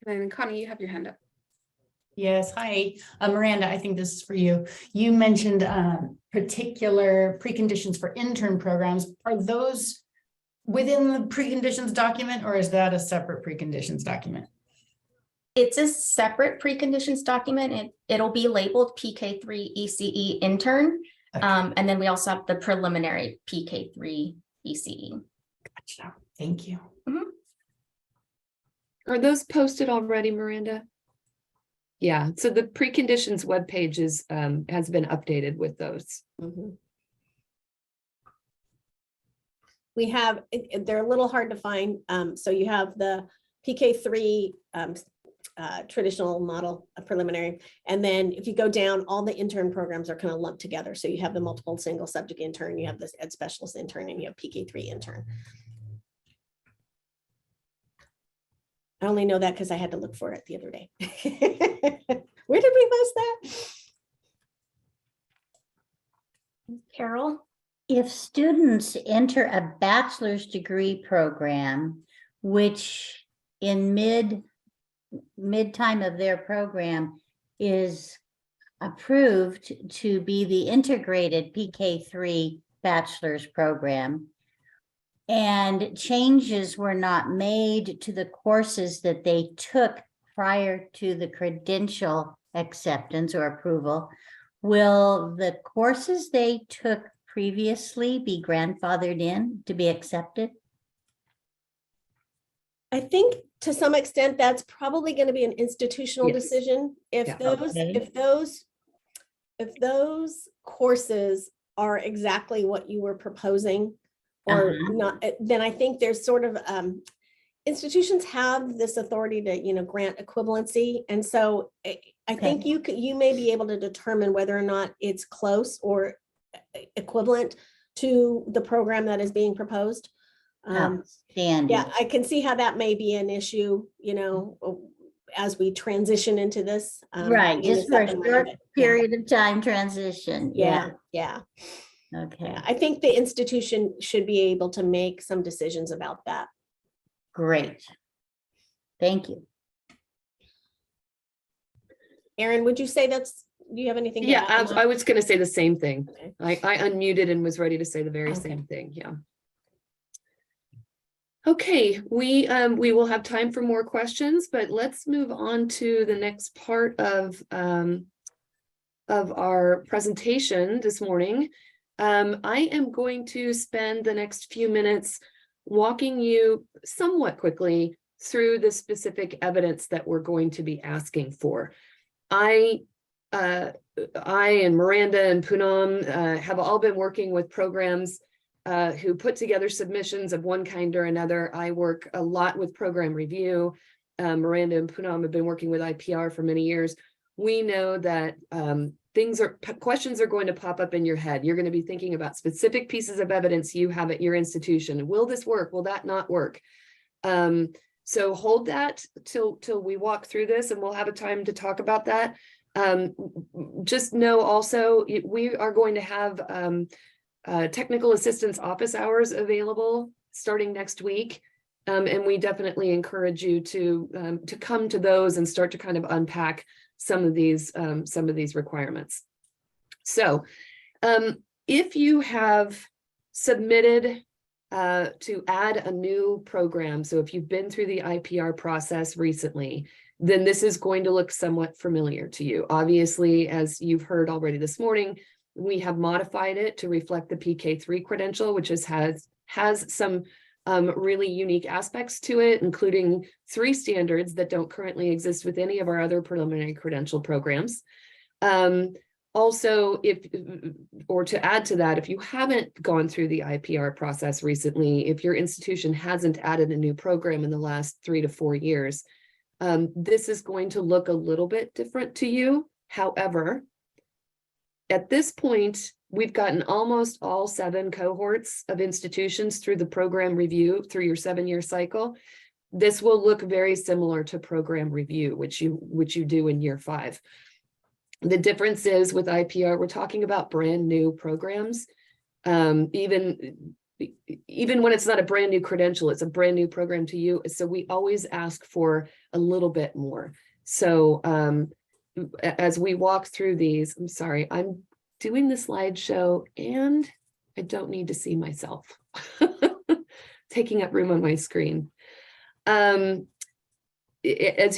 And then Connie, you have your hand up. Yes, hi, Miranda, I think this is for you. You mentioned particular preconditions for intern programs. Are those within the preconditions document, or is that a separate preconditions document? It's a separate preconditions document. It'll be labeled PK-3 ECE intern. Okay. And then we also have the preliminary PK-3 ECE. Gotcha. Thank you. Are those posted already, Miranda? Yeah, so the preconditions webpage has been updated with those. We have, they're a little hard to find. So you have the PK-3 traditional model, a preliminary. And then if you go down, all the intern programs are kind of lumped together. So you have the multiple single subject intern, you have this ed specialist intern, and you have PK-3 intern. I only know that because I had to look for it the other day. Where did we post that? Carol? If students enter a bachelor's degree program, which in mid-time of their program is approved to be the integrated PK-3 bachelor's program, and changes were not made to the courses that they took prior to the credential acceptance or approval, will the courses they took previously be grandfathered in to be accepted? I think to some extent, that's probably going to be an institutional Yes. decision. If Yeah. those, Okay. if those courses are exactly what you were proposing or not, then I think there's sort of, institutions have this authority to, grant equivalency. And so I think you may be able to determine whether or not it's close or equivalent to the program that is being proposed. Outstanding. Yeah, I can see how that may be an issue, as we transition into this. Right, getting just this for up a and short running. period of time transition. Yeah, Yeah, yeah. okay, I think the institution should be able to make some decisions about that. great. Thank you. Erin, would you say do you have anything? to Yeah, add? I was going to say the same thing. Okay. I unmuted and was ready to say the very Okay. same thing. Yeah. Okay, we will have time for more questions, but let's move on to the next part of our presentation this morning. I am going to spend the next few minutes walking you somewhat quickly through the specific evidence that we're going to be asking for. I and Miranda and Poonam have all been working with programs who put together submissions of one kind or another. I work a lot with program review. Miranda and Poonam have been working with IPR for many years. We know that questions are going to pop up in your head. You're going to be thinking about specific pieces of evidence you have at your institution. Will this work? Will that not work? So hold that till we walk through this, and we'll have a time to talk about that. Just know also, we are going to have technical assistance office hours available starting next week. And we definitely encourage you to come to those and start to kind of unpack some of these requirements. So if you have submitted to add a new program, so if you've been through the IPR process recently, then this is going to look somewhat familiar to you. Obviously, as you've heard already this morning, we have modified it to reflect the PK-3 credential, which has some really unique aspects to it, including 3 standards that don't currently exist with any of our other preliminary credential programs. Also, to add to that, if you haven't gone through the IPR process recently, if your institution hasn't added a new program in the last 3 to 4 years, this is going to look a little bit different to you. However, at this point, we've gotten almost all 7 cohorts of institutions through the program review through your 7-year cycle. This will look very similar to program review, which you do in year 5. The difference is with IPR, we're talking about brand new programs. Even when it's not a brand new credential, it's a brand new program to you. So we always ask for a little bit more. So as we walk through these, I'm sorry, I'm doing the slideshow and I don't need to see myself taking up room on my screen. As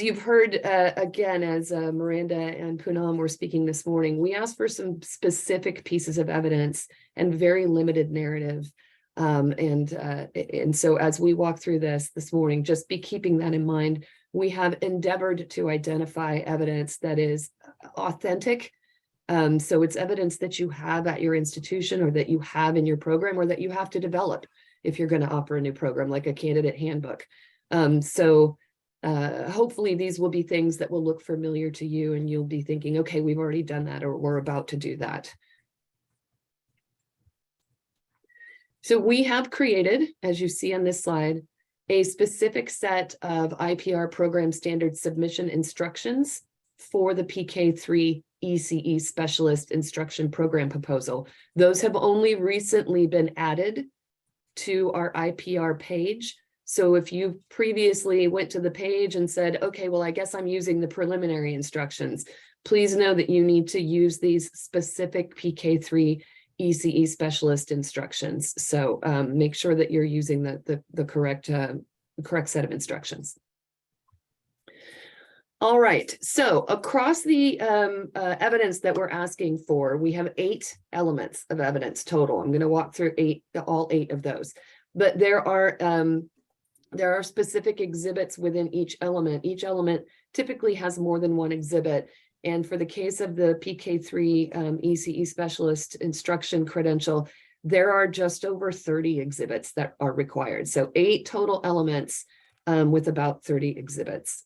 you've heard, again, as Miranda and Poonam were speaking this morning, we asked for some specific pieces of evidence and very limited narrative. And so as we walk through this morning, just be keeping that in mind. We have endeavored to identify evidence that is authentic. So it's evidence that you have at your institution or that you have in your program or that you have to develop if you're going to offer a new program, like a candidate handbook. Hopefully these will be things that will look familiar to you and you'll be thinking, okay, we've already done that or we're about to do that. So we have created, as you see on this slide, a specific set of IPR program standard submission instructions for the PK-3 ECE specialist instruction program proposal. Those have only recently been added to our IPR page. So if you previously went to the page and said, okay, well, I guess I'm using the preliminary instructions, please know that you need to use these specific PK-3 ECE specialist instructions. So make sure that you're using the correct set of instructions. All right, so across the evidence that we're asking for, we have 8 elements of evidence total. I'm going to walk through all 8 of those, but there are specific exhibits within each element. Each element typically has more than one exhibit. And for the case of the PK-3 ECE specialist instruction credential, there are just over 30 exhibits that are required. So 8 total elements with about 30 exhibits.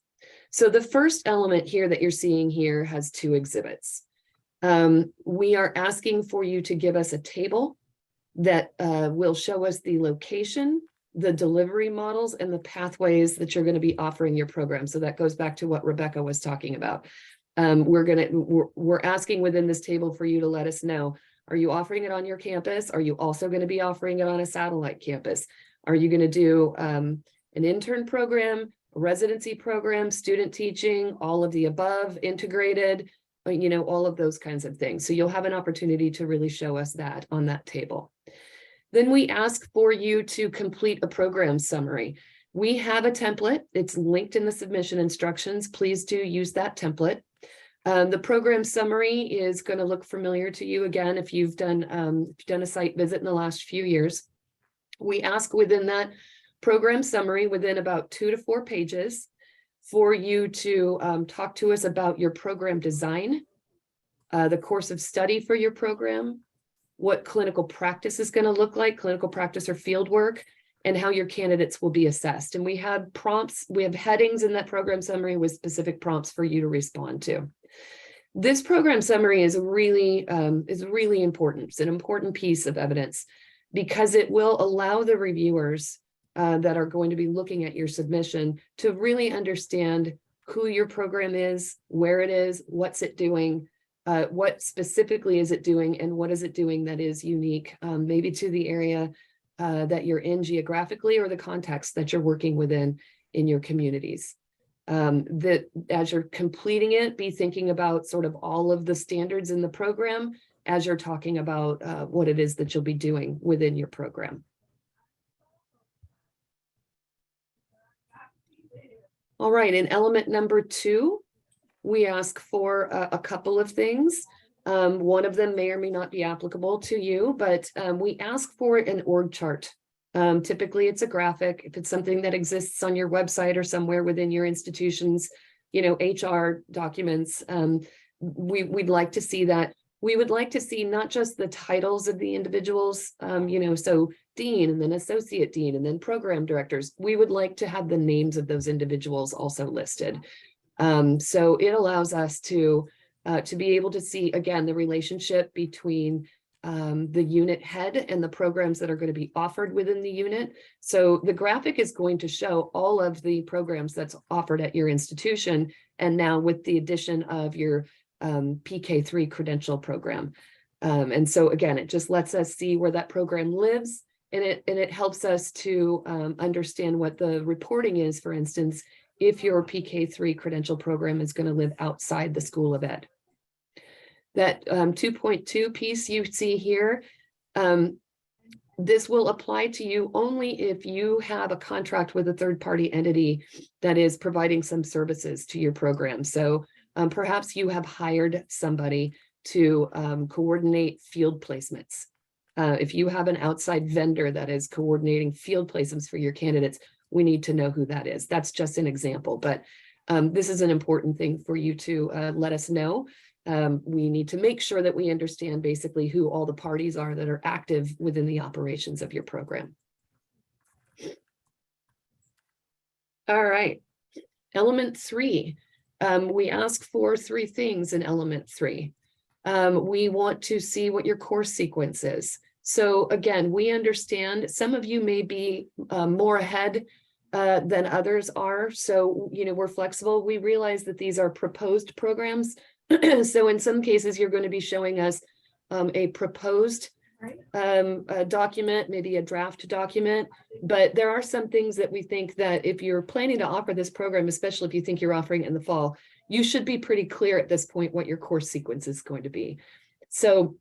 So the first element here that you're seeing here has 2 exhibits. We are asking for you to give us a table that will show us the location, the delivery models, and the pathways that you're going to be offering your program. So that goes back to what Rebecca was talking about. We're asking within this table for you to let us know, are you offering it on your campus? Are you also going to be offering it on a satellite campus? Are you going to do an intern program, a residency program, student teaching, all of the above, integrated, you know, all of those kinds of things. So you'll have an opportunity to really show us that on that table. Then we ask for you to complete a program summary. We have a template. It's linked in the submission instructions. Please do use that template. The program summary is going to look familiar to you again if you've done a site visit in the last few years. We ask within that program summary, within about 2 to 4 pages, for you to talk to us about your program design, the course of study for your program, what clinical practice is going to look like, clinical practice or field work, and how your candidates will be assessed. And we have prompts, we have headings in that program summary with specific prompts for you to respond to. This program summary is really important. It's an important piece of evidence because it will allow the reviewers that are going to be looking at your submission to really understand who your program is, where it is, what's it doing, what specifically is it doing, and what is it doing that is unique, maybe to the area that you're in geographically or the context that you're working within in your communities. That as you're completing it, be thinking about sort of all of the standards in the program as you're talking about what it is that you'll be doing within your program. All right, in element number 2, we ask for a couple of things. One of them may or may not be applicable to you, but we ask for an org chart. Typically it's a graphic. If it's something that exists on your website or somewhere within your institution's, you know, HR documents, we'd like to see that. We would like to see not just the titles of the individuals, you know, so dean and then associate dean and then program directors. We would like to have the names of those individuals also listed. So it allows us to be able to see, again, the relationship between the unit head and the programs that are going to be offered within the unit. So the graphic is going to show all of the programs that's offered at your institution. And now with the addition of your PK-3 credential program. And so again, it just lets us see where that program lives, and it helps us to understand what the reporting is, for instance, if your PK-3 credential program is going to live outside the School of Ed. That 2.2 piece you see here, this will apply to you only if you have a contract with a third-party entity that is providing some services to your program. So perhaps you have hired somebody to coordinate field placements. If you have an outside vendor that is coordinating field placements for your candidates, we need to know who that is. That's just an example, but this is an important thing for you to let us know. We need to make sure that we understand basically who all the parties are that are active within the operations of your program. All right, element 3. We ask for 3 things in element 3. We want to see what your course sequence is. So again, we understand some of you may be more ahead than others are. So, you know, we're flexible. We realize that these are proposed programs. So in some cases, you're going to be showing us a proposed document, maybe a draft document, but there are some things that we think that if you're planning to offer this program, especially if you think you're offering it in the fall, you should be pretty clear at this point what your course sequence is going to be. So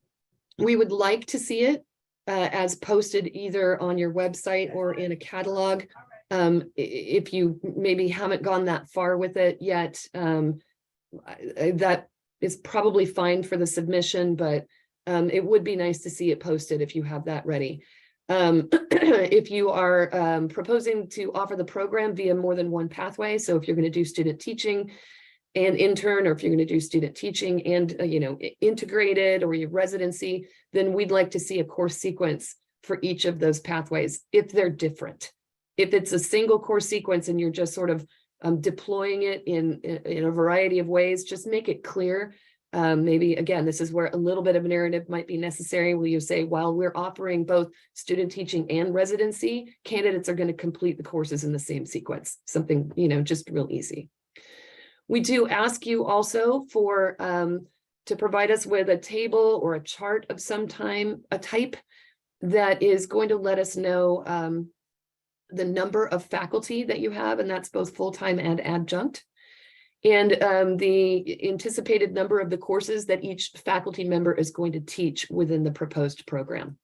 we would like to see it as posted either on your website or in a catalog If you maybe haven't gone that far with it yet, that is probably fine for the submission, but it would be nice to see it posted if you have that ready. If you are proposing to offer the program via more than one pathway, so if you're going to do student teaching and intern, or if you're going to do student teaching and integrated, or your residency, then we'd like to see a course sequence for each of those pathways if they're different. If it's a single course sequence and you're just sort of deploying it in a variety of ways, just make it clear. Maybe, again, this is where a little bit of a narrative might be necessary, where you say, while we're offering both student teaching and residency, candidates are going to complete the courses in the same sequence. Something, just real easy. We do ask you also for to provide us with a table or a chart of some type that is going to let us know the number of faculty that you have, and that's both full-time and adjunct, and the anticipated number of the courses that each faculty member is going to teach within the proposed program.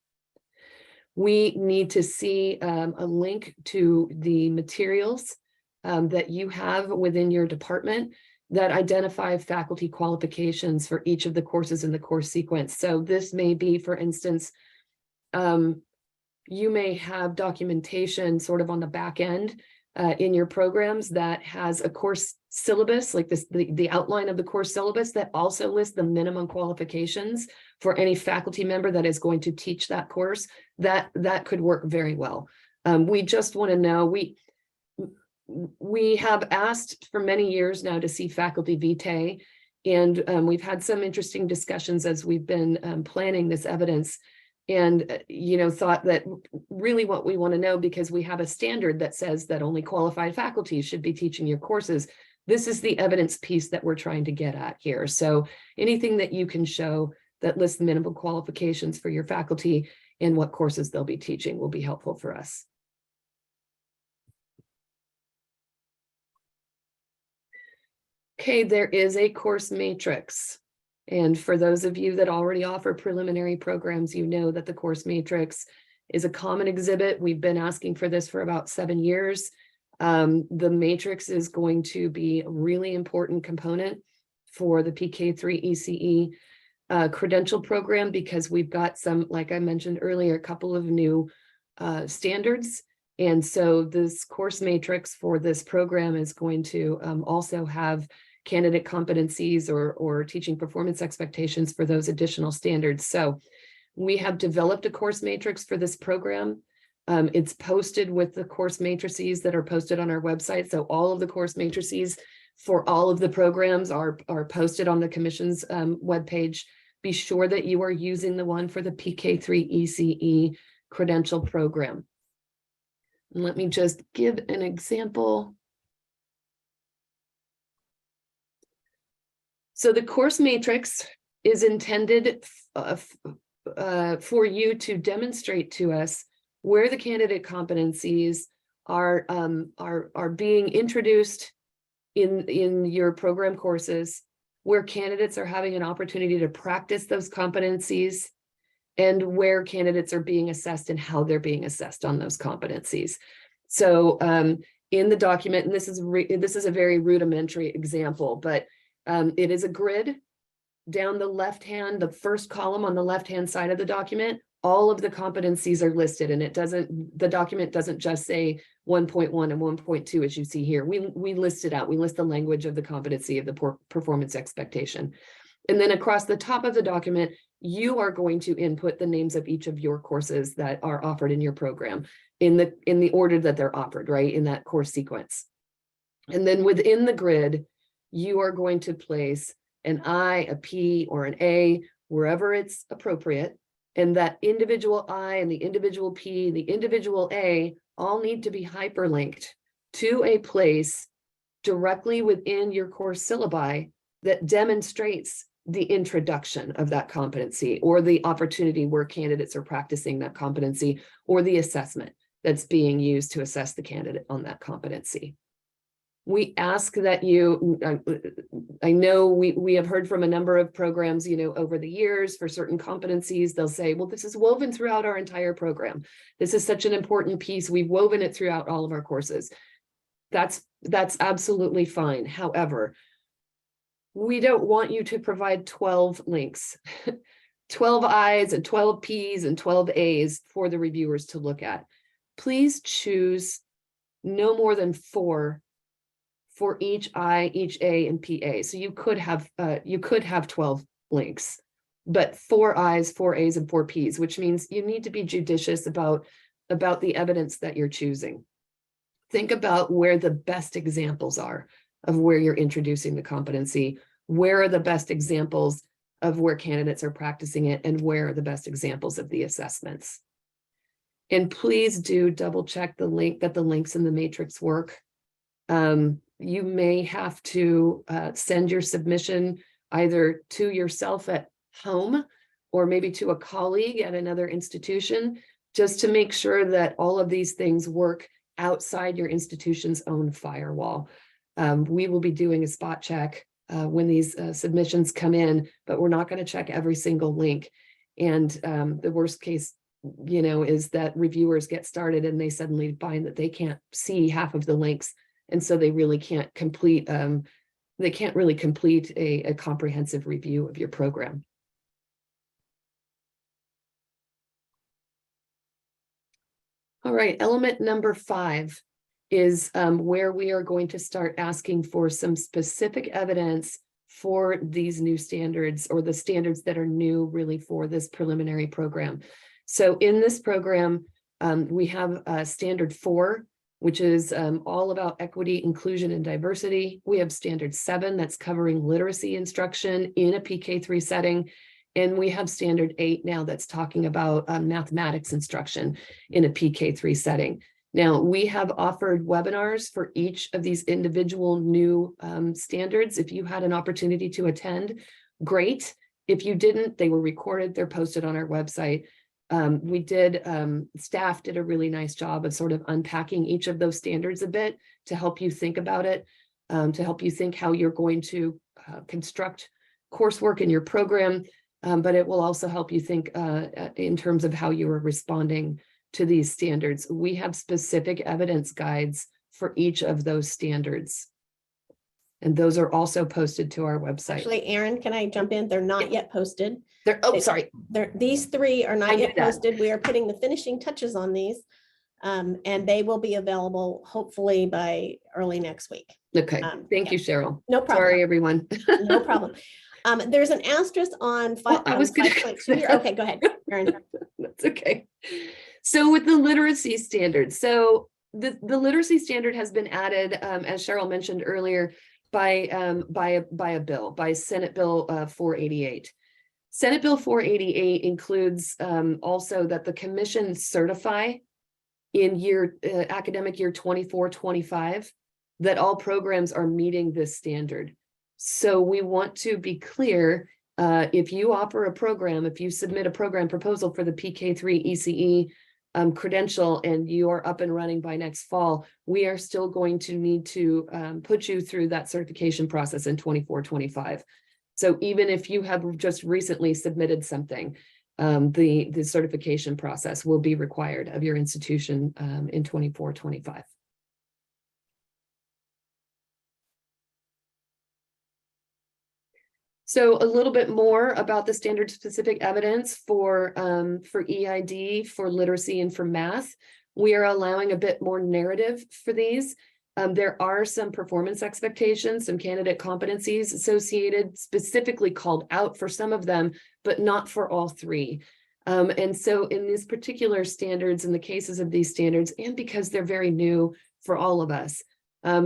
We need to see a link to the materials that you have within your department that identify faculty qualifications for each of the courses in the course sequence. So this may be, for instance, you may have documentation sort of on the back end in your programs that has a course syllabus, like this, the outline of the course syllabus that also lists the minimum qualifications for any faculty member that is going to teach that course. That could work very well. We just want to know, we have asked for many years now to see faculty vitae, and we've had some interesting discussions as we've been planning this evidence, and thought that really what we want to know, because we have a standard that says that only qualified faculty should be teaching your courses. This is the evidence piece that we're trying to get at here. So anything that you can show that lists the minimum qualifications for your faculty and what courses they'll be teaching will be helpful for us. Okay, there is a course matrix. And for those of you that already offer preliminary programs, you know that the course matrix is a common exhibit. We've been asking for this for about 7 years. The matrix is going to be a really important component for the PK-3 ECE credential program, because we've got some, like I mentioned earlier, a couple of new standards. And so this course matrix for this program is going to also have candidate competencies or teaching performance expectations for those additional standards. So we have developed a course matrix for this program. It's posted with the course matrices that are posted on our website. So all of the course matrices for all of the programs are posted on the Commission's webpage. Be sure that you are using the one for the PK-3 ECE credential program. And let me just give an example. So the course matrix is intended for you to demonstrate to us where the candidate competencies are being introduced in your program courses, where candidates are having an opportunity to practice those competencies, and where candidates are being assessed and how they're being assessed on those competencies. So in the document, and this is a very rudimentary example, but it is a grid down the first column on the left-hand side of the document. All of the competencies are listed, and the document doesn't just say 1.1 and 1.2 as you see here. We list it out. We list the language of the competency of the performance expectation. And then across the top of the document, you are going to input the names of each of your courses that are offered in your program in the order that they're offered, right, in that course sequence. And then within the grid, you are going to place an I, a P, or an A, wherever it's appropriate. And that individual I and the individual P, the individual A, all need to be hyperlinked to a place directly within your course syllabi that demonstrates the introduction of that competency, or the opportunity where candidates are practicing that competency, or the assessment that's being used to assess the candidate on that competency. We ask that you, I know we have heard from a number of programs, over the years for certain competencies, they'll say, well, this is woven throughout our entire program. This is such an important piece. We've woven it throughout all of our courses. That's absolutely fine. However, we don't want you to provide 12 links, 12 I's and 12 P's and 12 A's for the reviewers to look at. Please choose no more than 4 for each I, each A, and PA. So you could have 12 links, but 4 I's, 4 A's, and 4 P's, which means you need to be judicious about the evidence that you're choosing. Think about where the best examples are of where you're introducing the competency. Where are the best examples of where candidates are practicing it, and where are the best examples of the assessments? And please do double check the links in the matrix work. You may have to send your submission either to yourself at home or maybe to a colleague at another institution, just to make sure that all of these things work outside your institution's own firewall. We will be doing a spot check when these submissions come in, but we're not going to check every single link. And the worst case, is that reviewers get started and they suddenly find that they can't see half of the links. And so they really can't complete, a comprehensive review of your program. All right, element number 5 is where we are going to start asking for some specific evidence for these new standards, or the standards that are new really for this preliminary program. So in this program, we have standard 4, which is all about equity, inclusion, and diversity. We have standard 7 that's covering literacy instruction in a PK-3 setting. And we have standard 8 now that's talking about mathematics instruction in a PK-3 setting. Now, we have offered webinars for each of these individual new standards. If you had an opportunity to attend, great. If you didn't, they were recorded, they're posted on our website. Staff did a really nice job of sort of unpacking each of those standards a bit to help you think about it, to help you think how you're going to construct coursework in your program, but it will also help you think in terms of how you are responding to these standards. We have specific evidence guides for each of those standards. And those are also posted to our website. Actually, Erin, can I jump in? They're not yet posted. Sorry. These 3 are I not knew yet that. posted. We are putting the finishing touches on these. And they will be available hopefully by early next week. Okay, thank you, Cheryl. No problem. Sorry, everyone. No problem. There's an asterisk on 5.2 Well, I was gonna- here. Okay, go ahead, Erin. That's okay. So with the literacy standard, so the literacy standard has been added, as Cheryl mentioned earlier, by a bill, by Senate Bill 488. Senate Bill 488 includes also that the commission certify in academic year 24-25 that all programs are meeting this standard. So we want to be clear, if you offer a program, if you submit a program proposal for the PK-3 ECE credential and you are up and running by next fall, we are still going to need to put you through that certification process in 24-25. So even if you have just recently submitted something, the certification process will be required of your institution in 24-25. So a little bit more about the standard specific evidence for EID, for literacy, and for math. We are allowing a bit more narrative for these. There are some performance expectations, some candidate competencies associated, specifically called out for some of them, but not for all 3. And so in these particular standards, in the cases of these standards, and because they're very new for all of us,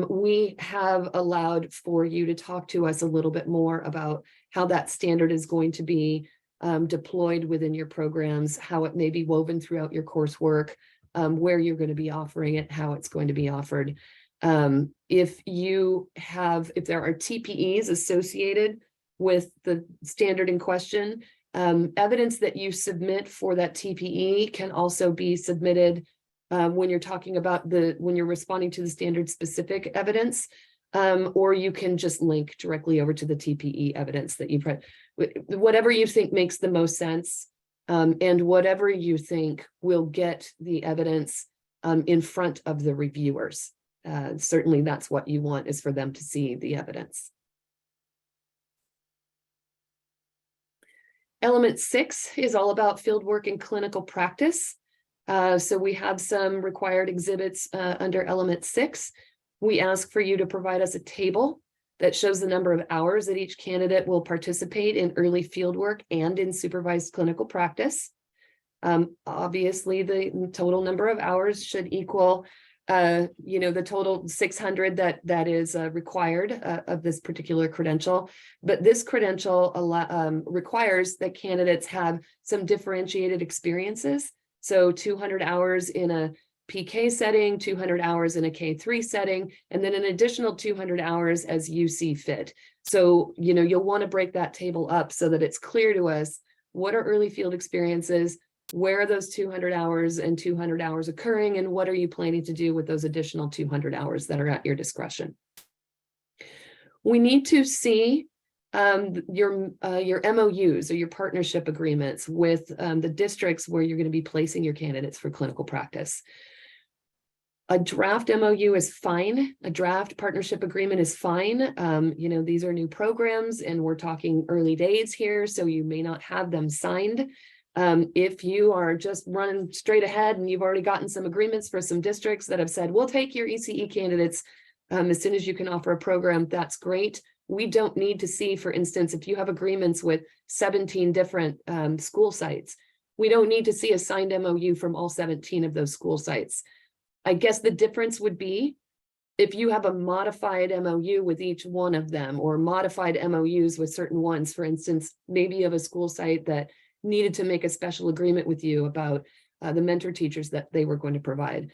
we have allowed for you to talk to us a little bit more about how that standard is going to be deployed within your programs, how it may be woven throughout your coursework, where you're going to be offering it, how it's going to be offered. If there are TPEs associated with the standard in question, evidence that you submit for that TPE can also be submitted when you're talking about when you're responding to the standard specific evidence. or you can just link directly over to the TPE evidence that you've read. Whatever you think makes the most sense, and whatever you think will get the evidence in front of the reviewers. Certainly that's what you want, is for them to see the evidence. Element 6 is all about fieldwork and clinical practice. So we have some required exhibits under element 6. We ask for you to provide us a table that shows the number of hours that each candidate will participate in early fieldwork and in supervised clinical practice. Obviously, the total number of hours should equal the total 600 that is required of this particular credential. But this credential requires that candidates have some differentiated experiences. So 200 hours in a PK setting, 200 hours in a K-3 setting, and then an additional 200 hours as you see fit. So, you'll want to break that table up so that it's clear to us what are early field experiences, where are those 200 hours and 200 hours occurring, and what are you planning to do with those additional 200 hours that are at your discretion. We need to see your MOUs, or your partnership agreements with the districts where you're going to be placing your candidates for clinical practice. A draft MOU is fine. A draft partnership agreement is fine. These are new programs and we're talking early days here, so you may not have them signed. If you are just running straight ahead and you've already gotten some agreements for some districts that have said, we'll take your ECE candidates as soon as you can offer a program, that's great. We don't need to see, for instance, if you have agreements with 17 different school sites, we don't need to see a signed MOU from all 17 of those school sites. I guess the difference would be if you have a modified MOU with each one of them, or modified MOUs with certain ones. For instance, maybe you have a school site that needed to make a special agreement with you about the mentor teachers that they were going to provide.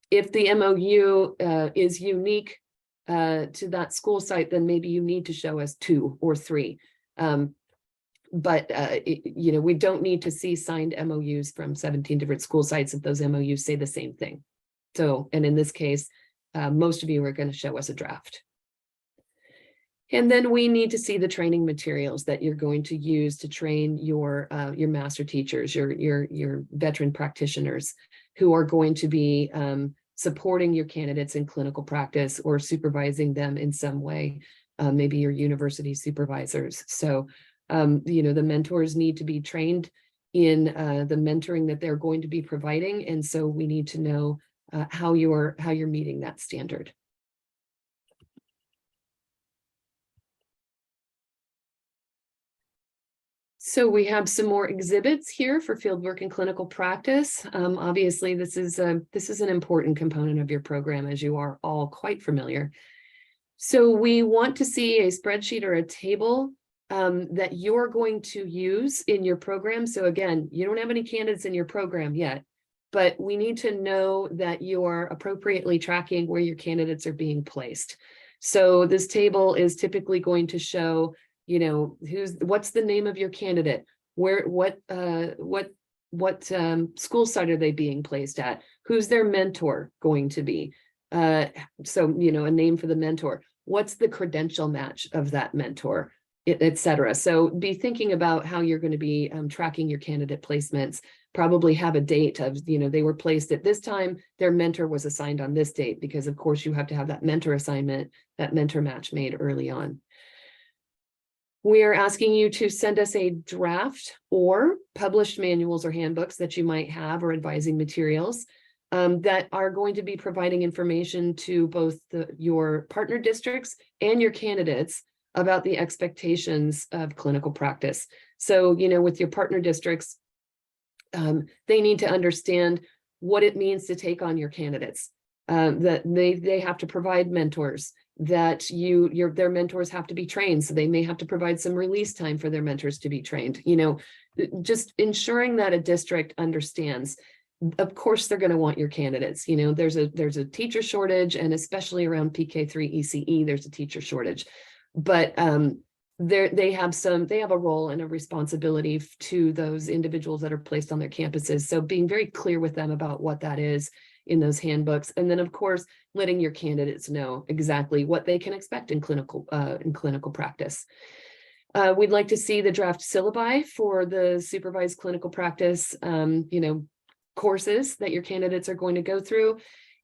If the MOU is unique to that school site, then maybe you need to show us 2 or 3. But we don't need to see signed MOUs from 17 different school sites if those MOUs say the same thing. So, and in this case, most of you are going to show us a draft. And then we need to see the training materials that you're going to use to train your master teachers, your veteran practitioners who are going to be supporting your candidates in clinical practice or supervising them in some way, maybe your university supervisors. So, the mentors need to be trained in the mentoring that they're going to be providing. And so we need to know how you're meeting that standard. So we have some more exhibits here for fieldwork and clinical practice. Obviously, this is an important component of your program, as you are all quite familiar. So we want to see a spreadsheet or a table that you're going to use in your program. So again, you don't have any candidates in your program yet, but we need to know that you're appropriately tracking where your candidates are being placed. So this table is typically going to show, what's the name of your candidate, what school site are they being placed at, who's their mentor going to be, so a name for the mentor, what's the credential match of that mentor, etc. So be thinking about how you're going to be tracking your candidate placements. Probably have a date of, they were placed at this time, their mentor was assigned on this date, because of course you have to have that mentor assignment, that mentor match made early on. We are asking you to send us a draft or published manuals or handbooks that you might have, or advising materials that are going to be providing information to both your partner districts and your candidates about the expectations of clinical practice. So, with your partner districts, they need to understand what it means to take on your candidates, that they have to provide mentors, that their mentors have to be trained. So they may have to provide some release time for their mentors to be trained, just ensuring that a district understands. Of course, they're going to want your candidates. There's a teacher shortage, and especially around PK-3 ECE, there's a teacher shortage. But they have a role and a responsibility to those individuals that are placed on their campuses. So being very clear with them about what that is in those handbooks. And then, of course, letting your candidates know exactly what they can expect in clinical practice. We'd like to see the draft syllabi for the supervised clinical practice, courses that your candidates are going to go through,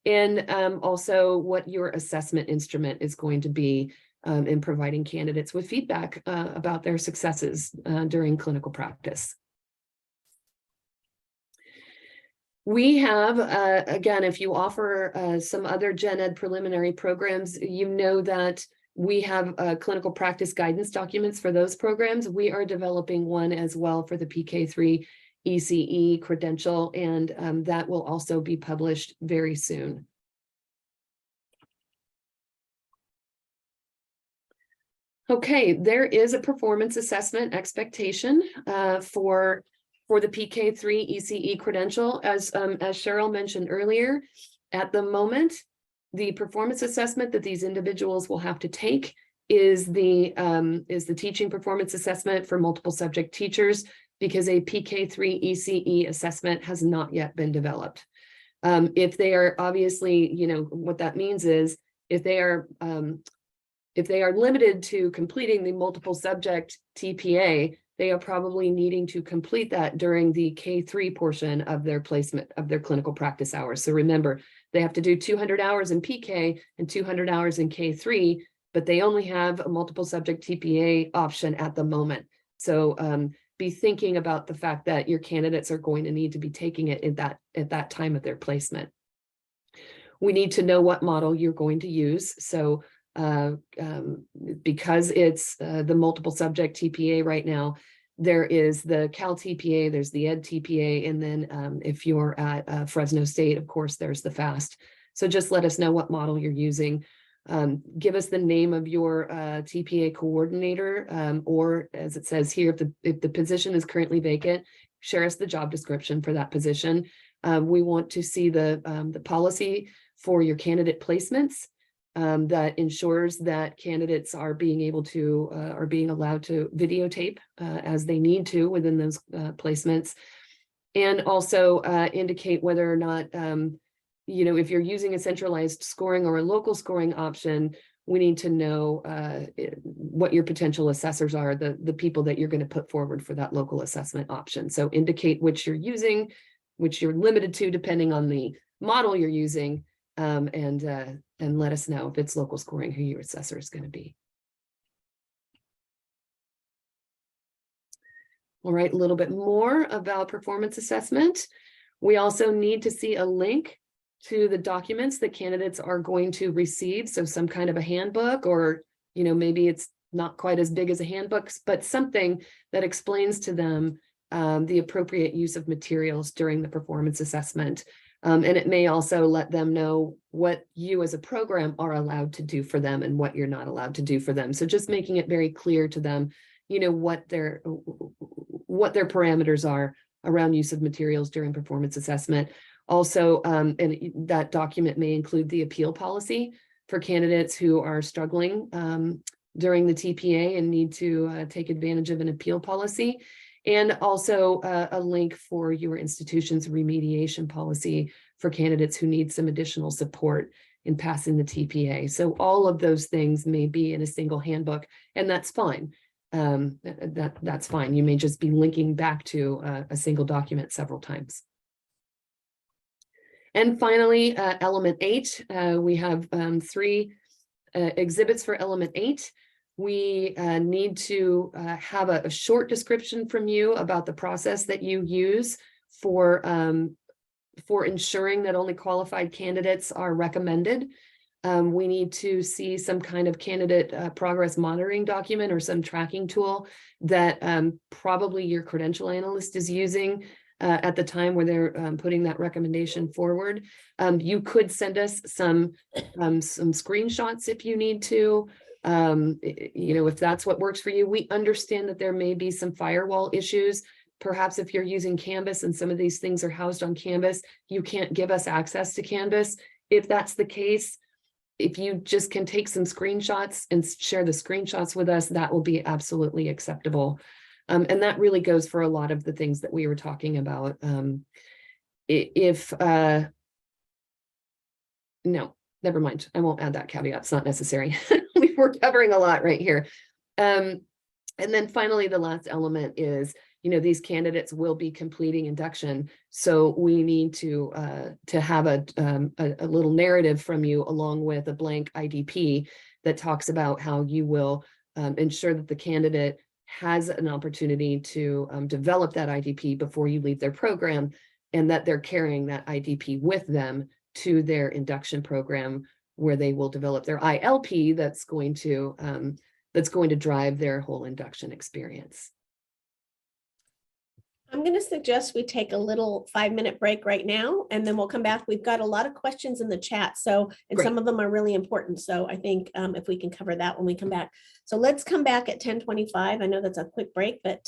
and also what your assessment instrument is going to be in providing candidates with feedback about their successes during clinical practice. We have, again, if you offer some other gen ed preliminary programs, you know that we have clinical practice guidance documents for those programs. We are developing one as well for the PK-3 ECE credential, and that will also be published very soon. Okay, there is a performance assessment expectation for the PK-3 ECE credential. As Cheryl mentioned earlier, at the moment, the performance assessment that these individuals will have to take is the teaching performance assessment for multiple subject teachers, because a PK-3 ECE assessment has not yet been developed. If they are obviously, what that means is if they are limited to completing the multiple subject TPA, they are probably needing to complete that during the K3 portion of their placement of their clinical practice hours. So remember, they have to do 200 hours in PK and 200 hours in K3, but they only have a multiple subject TPA option at the moment. So be thinking about the fact that your candidates are going to need to be taking it at that time of their placement. We need to know what model you're going to use. So because it's the multiple subject TPA right now, there is the Cal TPA, there's the Ed TPA, and then if you're at Fresno State, of course, there's the FAST. So just let us know what model you're using. Give us the name of your TPA coordinator, or as it says here, if the position is currently vacant, share us the job description for that position. We want to see the policy for your candidate placements that ensures that candidates are being allowed to videotape as they need to within those placements, and also indicate whether or not if you're using a centralized scoring or a local scoring option, we need to know what your potential assessors are, the people that you're going to put forward for that local assessment option. So indicate which you're using, which you're limited to depending on the model you're using, and let us know if it's local scoring who your assessor is going to be. All right, a little bit more about performance assessment. We also need to see a link to the documents that candidates are going to receive. So some kind of a handbook, or, maybe it's not quite as big as a handbook, but something that explains to them the appropriate use of materials during the performance assessment. And it may also let them know what you as a program are allowed to do for them and what you're not allowed to do for them. So just making it very clear to them, what their parameters are around use of materials during performance assessment. Also, and that document may include the appeal policy for candidates who are struggling during the TPA and need to take advantage of an appeal policy. And also a link for your institution's remediation policy for candidates who need some additional support in passing the TPA. So all of those things may be in a single handbook, and that's fine. That's fine. You may just be linking back to a single document several times. And finally, element 8, we have 3 exhibits for element 8. We need to have a short description from you about the process that you use for ensuring that only qualified candidates are recommended. We need to see some kind of candidate progress monitoring document or some tracking tool that probably your credential analyst is using at the time where they're putting that recommendation forward. You could send us some screenshots if you need to. If that's what works for you. We understand that there may be some firewall issues. Perhaps if you're using Canvas and some of these things are housed on Canvas, you can't give us access to Canvas. If that's the case, if you just can take some screenshots and share the screenshots with us, that will be absolutely acceptable. And that really goes for a lot of the things that we were talking about. If no, never mind. I won't add that caveat. It's not necessary. We're covering a lot right here. And then finally, the last element is, these candidates will be completing induction. So we need to have a little narrative from you along with a blank IDP that talks about how you will ensure that the candidate has an opportunity to develop that IDP before you leave their program, and that they're carrying that IDP with them to their induction program, where they will develop their ILP that's going to drive their whole induction experience. I'm going to suggest we take a little 5-minute break right now, and then we'll come back. We've got a lot of questions in the chat, and Great. some of them are really important. So I think if we can cover that when we come back. So let's come back at 10:25. I know that's a quick break, but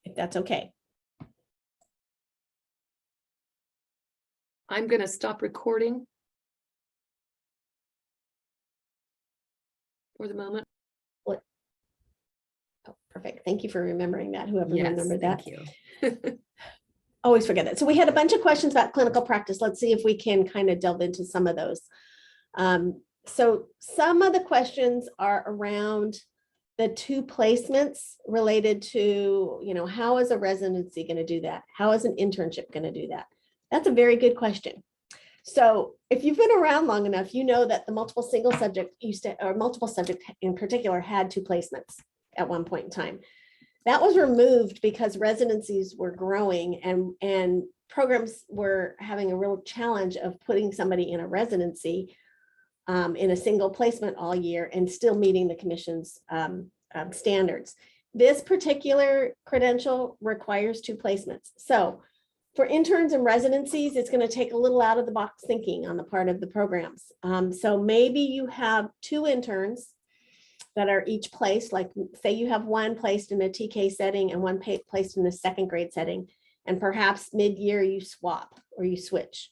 if that's okay. I'm going to stop recording for the moment. Oh, perfect. Thank you for remembering that, whoever Yes, remembered that. thank you. Always forget that. So we had a bunch of questions about clinical practice. Let's see if we can kind of delve into some of those. So some of the questions are around the 2 placements related to, how is a residency going to do that? How is an internship going to do that? That's a very good question. So if you've been around long enough, you know that the multiple single subject multiple subject in particular had 2 placements at one point in time. That was removed because residencies were growing and programs were having a real challenge of putting somebody in a residency in a single placement all year and still meeting the commission's standards. This particular credential requires 2 placements. So for interns and residencies, it's going to take a little out of the box thinking on the part of the programs. So maybe you have 2 interns that are each placed, like say you have one placed in a TK setting and one placed in a 2nd grade setting, and perhaps mid-year you swap or you switch.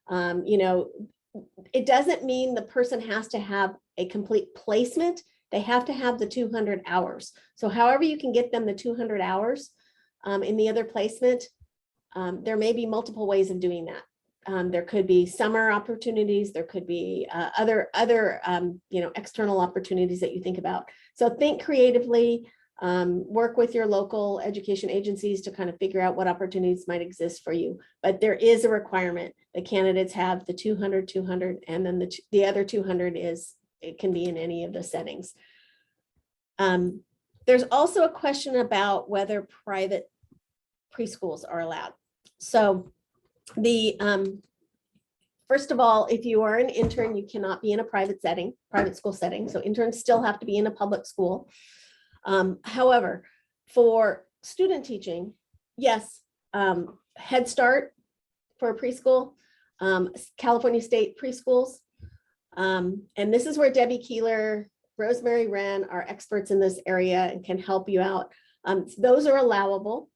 It doesn't mean the person has to have a complete placement. They have to have the 200 hours. So however you can get them the 200 hours in the other placement, there may be multiple ways of doing that. There could be summer opportunities. There could be other external opportunities that you think about. So think creatively, work with your local education agencies to kind of figure out what opportunities might exist for you. But there is a requirement. The candidates have the 200, and then the other 200 it can be in any of the settings. There's also a question about whether private preschools are allowed. So first of all, if you are an intern, you cannot be in a private school setting. So interns still have to be in a public school. However, for student teaching, yes, Head Start for preschool, California State preschools. And this is where Debbie Keeler, Rosemary Wren are experts in this area and can help you out. Those are allowable.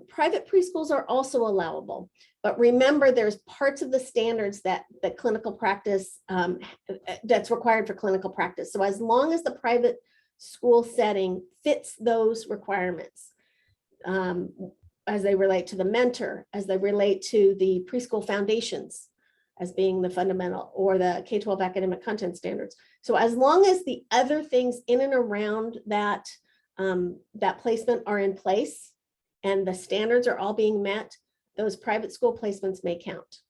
Private preschools are also allowable, but remember there's parts of the standards that clinical practice that's required for clinical practice. So as long as the private school setting fits those requirements, as they relate to the mentor, as they relate to the preschool foundations as being the fundamental, or the K-12 academic content standards. So as long as the other things in and around that placement are in place, and the standards are all being met, those private school placements may count.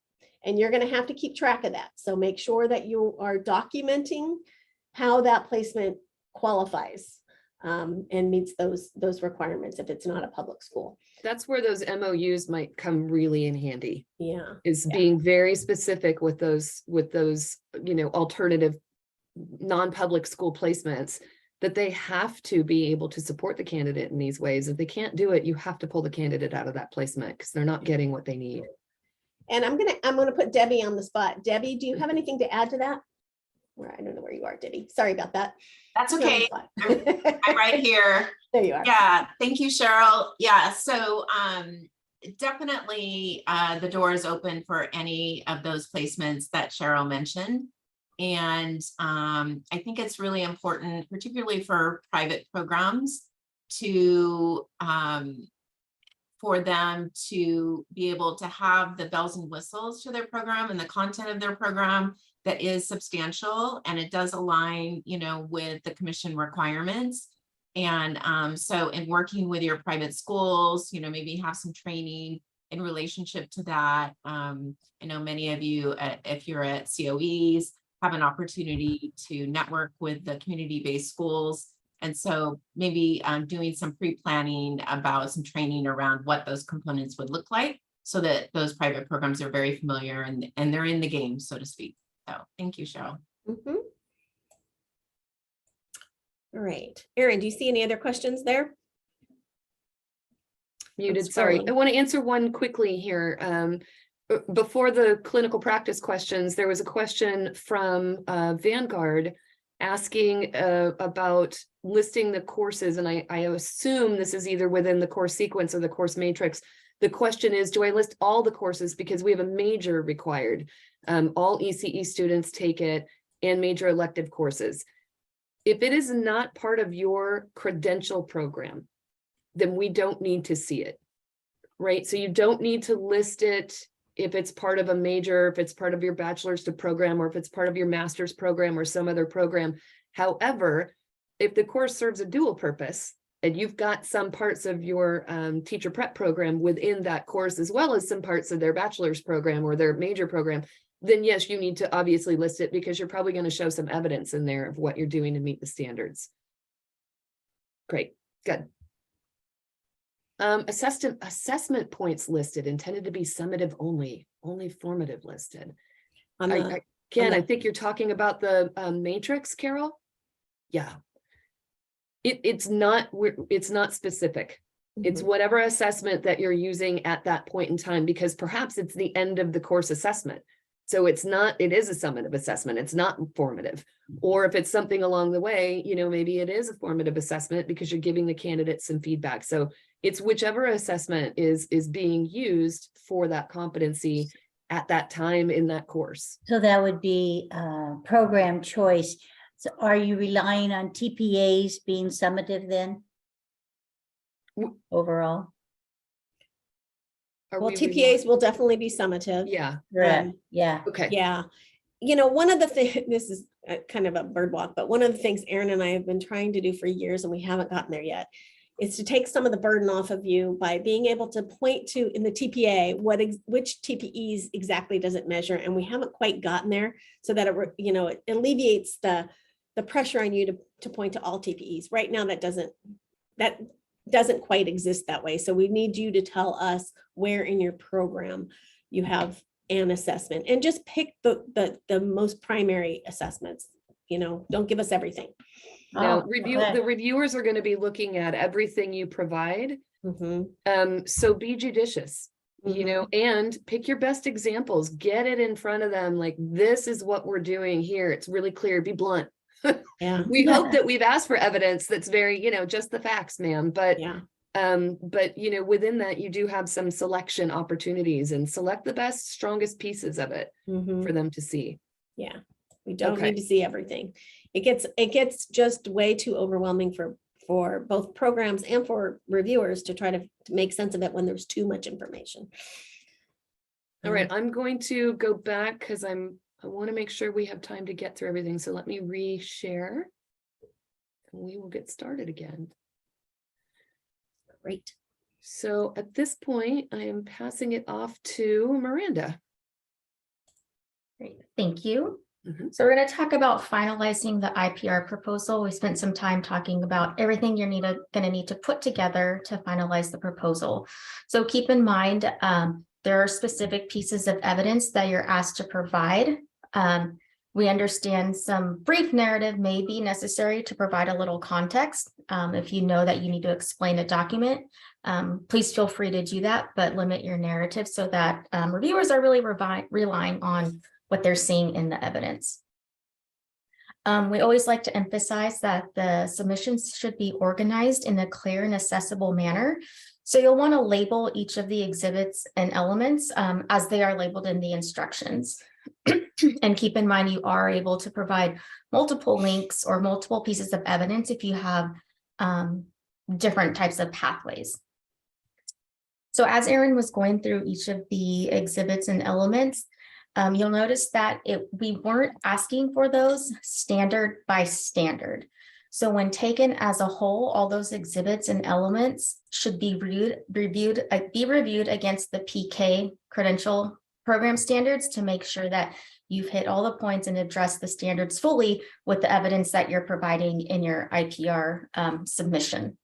And you're going to have to keep track of that. So make sure that you are documenting how that placement qualifies and meets those requirements if it's not a public school. That's where those MOUs might come really in handy. Yeah. Is being very specific with those, alternative non-public school placements, that they have to be able to support the candidate in these ways. If they can't do it, you have to pull the candidate out of that placement because they're not getting what they need. And I'm gonna put Debbie on the spot. Debbie, do you have anything to add to that? I don't know where you are, Debbie. Sorry about that. That's okay. I'm right here. There you are. Yeah, thank you, Cheryl. Yeah, so definitely the door is open for any of those placements that Cheryl mentioned. And I think it's really important, particularly for private programs, to for them to be able to have the bells and whistles to their program and the content of their program that is substantial, and it does align, you know, with the commission requirements. And so in working with your private schools, you know, maybe have some training in relationship to that. I know many of you, if you're at COEs, have an opportunity to network with the community-based schools. And so maybe doing some pre-planning about some training around what those components would look like, so that those private programs are very familiar and they're in the game, so to speak. So thank you, Cheryl. Mhm. All right, Erin, do you see any other questions there? Muted, sorry. I scrolling. want to answer one quickly here. Before the clinical practice questions, there was a question from Vanguard asking about listing the courses, and I assume this is either within the course sequence or the course matrix. The question is, do I list all the courses, because we have a major required? All ECE students take it, and major elective courses. If it is not part of your credential program, then we don't need to see it, right? So you don't need to list it if it's part of a major, if it's part of your bachelor's program, or if it's part of your master's program or some other program. However, if the course serves a dual purpose, and you've got some parts of your teacher prep program within that course, as well as some parts of their bachelor's program or their major program, then yes, you need to obviously list it, because you're probably going to show some evidence in there of what you're doing to meet the standards. Great, good. Assessment points listed, intended to be summative only formative listed. Again, I think you're talking about the matrix, Carol. Yeah. It's not specific. It's whatever assessment that you're using at that point in time, because perhaps it's the end of the course assessment. So it is a summative assessment. It's not formative. Or if it's something along the way, you know, maybe it is a formative assessment because you're giving the candidates some feedback. So it's whichever assessment is being used for that competency at that time in that course. So that would be program choice. So are you relying on TPAs being summative then? Overall? Well, TPAs will definitely be summative. Yeah. Yeah. Okay. Yeah. You know, one of the things, this is kind of a bird walk, but one of the things Erin and I have been trying to do for years, and we haven't gotten there yet, is to take some of the burden off of you by being able to point to in the TPA, which TPEs exactly does it measure. And we haven't quite gotten there, so that it alleviates the pressure on you to point to all TPEs. Right now, that doesn't quite exist that way. So we need you to tell us where in your program you have an assessment, and just pick the most primary assessments. You know, don't give us everything. Now, the reviewers are going to be looking at everything you provide. So be judicious, you know, and pick your best examples, get it in front of them. Like, this is what we're doing here. It's really clear, be blunt. Yeah. We hope that we've asked for evidence that's very, you know, just the facts, ma'am. But you know, within that, you do have some selection opportunities, and select the best, strongest pieces of it for them to see. Yeah, we don't need to see everything. It gets just way too overwhelming for both programs and for reviewers to try to make sense of it when there's too much information. All right, I'm going to go back because I want to make sure we have time to get through everything. So let me re-share and we will get started again. Great. So at this point, I am passing it off to Miranda. Great, thank you. So we're going to talk about finalizing the IPR proposal. We spent some time talking about everything you're going to need to put together to finalize the proposal. So keep in mind, there are specific pieces of evidence that you're asked to provide. We understand some brief narrative may be necessary to provide a little context. If you know that you need to explain a document, please feel free to do that, but limit your narrative so that reviewers are really relying on what they're seeing in the evidence. We always like to emphasize that the submissions should be organized in a clear and accessible manner. So you'll want to label each of the exhibits and elements as they are labeled in the instructions. And keep in mind, you are able to provide multiple links or multiple pieces of evidence if you have different types of pathways. So as Erin was going through each of the exhibits and elements, you'll notice that we weren't asking for those standard by standard. So when taken as a whole, all those exhibits and elements should be reviewed against the PK credential program standards to make sure that you've hit all the points and addressed the standards fully with the evidence that you're providing in your IPR submission.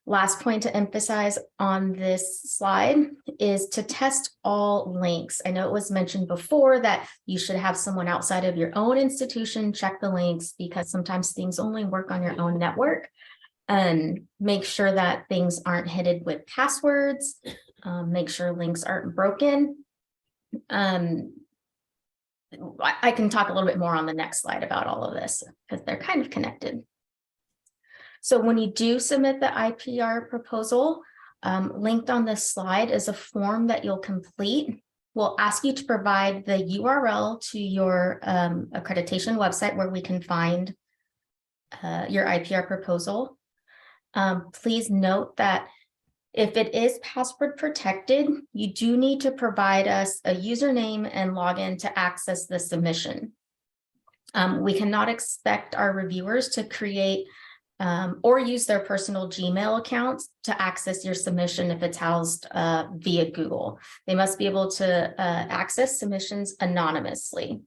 Last point to emphasize on this slide is to test all links. I know it was mentioned before that you should have someone outside of your own institution check the links, because sometimes things only work on your own network. And make sure that things aren't hidden with passwords. Make sure links aren't broken. I can talk a little bit more on the next slide about all of this because they're kind of connected. So when you do submit the IPR proposal, linked on this slide is a form that you'll complete. We'll ask you to provide the URL to your accreditation website where we can find your IPR proposal. Please note that if it is password protected, you do need to provide us a username and login to access the submission. We cannot expect our reviewers to create or use their personal Gmail accounts to access your submission if it's housed via Google. They must be able to access submissions anonymously.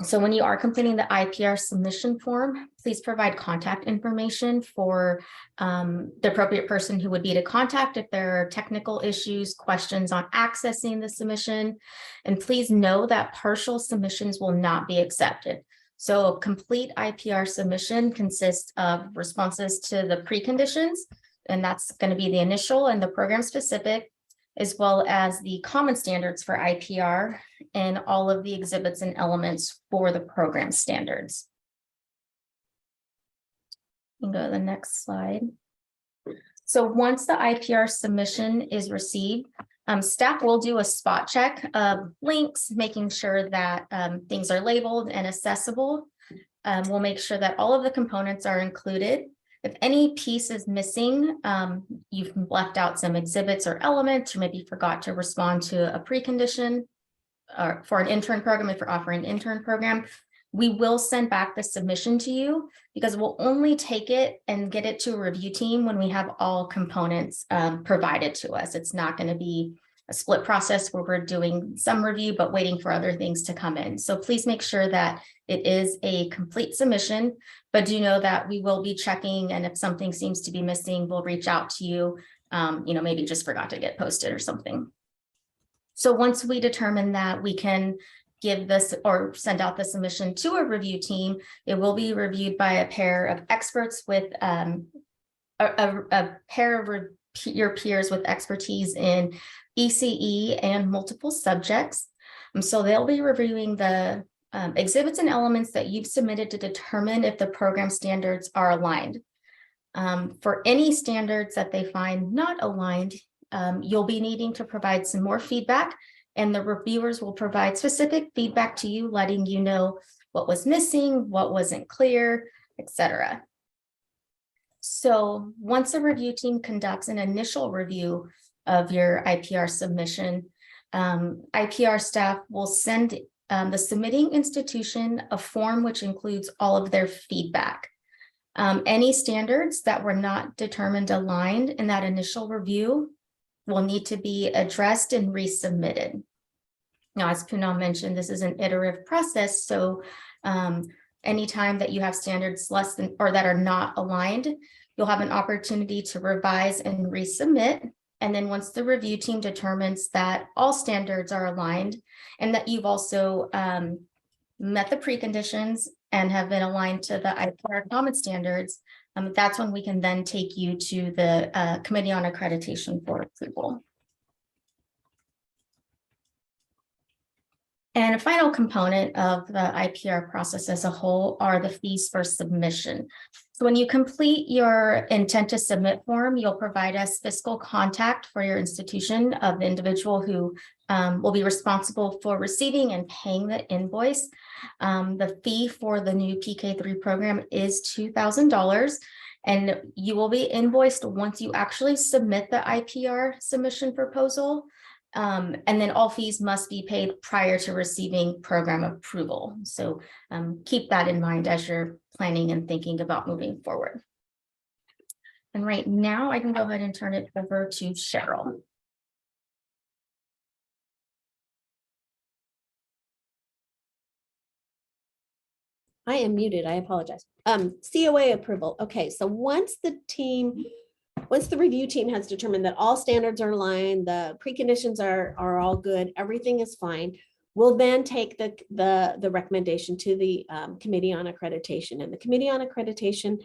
So when you are completing the IPR submission form, please provide contact information for the appropriate person who would be to contact if there are technical issues, questions on accessing the submission. And please know that partial submissions will not be accepted. So a complete IPR submission consists of responses to the preconditions, and that's going to be the initial and the program specific, as well as the common standards for IPR and all of the exhibits and elements for the program standards. You can go to the next slide. So once the IPR submission is received, staff will do a spot check of links, making sure that things are labeled and accessible. We'll make sure that all of the components are included. If any piece is missing, you've left out some exhibits or elements, or maybe forgot to respond to a precondition or for an intern program, if you're offering an intern program, we will send back the submission to you, because we'll only take it and get it to a review team when we have all components provided to us. It's not going to be a split process where we're doing some review but waiting for other things to come in. So please make sure that it is a complete submission, but do know that we will be checking, and if something seems to be missing, we'll reach out to you. Maybe just forgot to get posted or something. So once we determine that we can give this or send out the submission to a review team, it will be reviewed by a pair of experts with a pair of your peers with expertise in ECE and multiple subjects. So they'll be reviewing the exhibits and elements that you've submitted to determine if the program standards are aligned. For any standards that they find not aligned, you'll be needing to provide some more feedback, and the reviewers will provide specific feedback to you, letting you know what was missing, what wasn't clear, etc. So once the review team conducts an initial review of your IPR submission, IPR staff will send the submitting institution a form which includes all of their feedback. Any standards that were not determined aligned in that initial review will need to be addressed and resubmitted. Now, as Poonam mentioned, this is an iterative process. So anytime that you have standards less than or that are not aligned, you'll have an opportunity to revise and resubmit. And then once the review team determines that all standards are aligned and that you've also met the preconditions and have been aligned to the IPR common standards, that's when we can then take you to the Committee on Accreditation for approval. And a final component of the IPR process as a whole are the fees for submission. So when you complete your intent to submit form, you'll provide us fiscal contact for your institution of the individual who will be responsible for receiving and paying the invoice. The fee for the new PK-3 program is $2,000. And you will be invoiced once you actually submit the IPR submission proposal. And then all fees must be paid prior to receiving program approval. So keep that in mind as you're planning and thinking about moving forward. And right now I can go ahead and turn it over to Cheryl. I am muted. I apologize. COA approval. Okay, so once the review team has determined that all standards are aligned, the preconditions are all good, everything is fine, we'll then take the recommendation to the Committee on Accreditation. And the Committee on Accreditation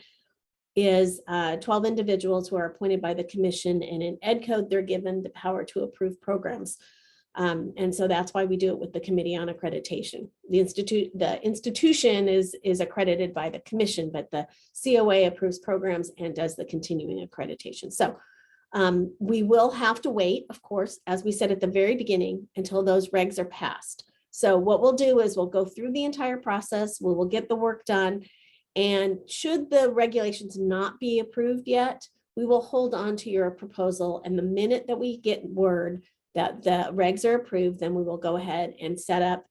is 12 individuals who are appointed by the commission, and in Ed Code, they're given the power to approve programs. And so that's why we do it with the Committee on Accreditation. The institution is accredited by the commission, but the COA approves programs and does the continuing accreditation. So we will have to wait, of course, as we said at the very beginning, until those regs are passed. So what we'll do is we'll go through the entire process, we will get the work done, and should the regulations not be approved yet, we will hold on to your proposal, and the minute that we get word that the regs are approved, then we will go ahead and set up,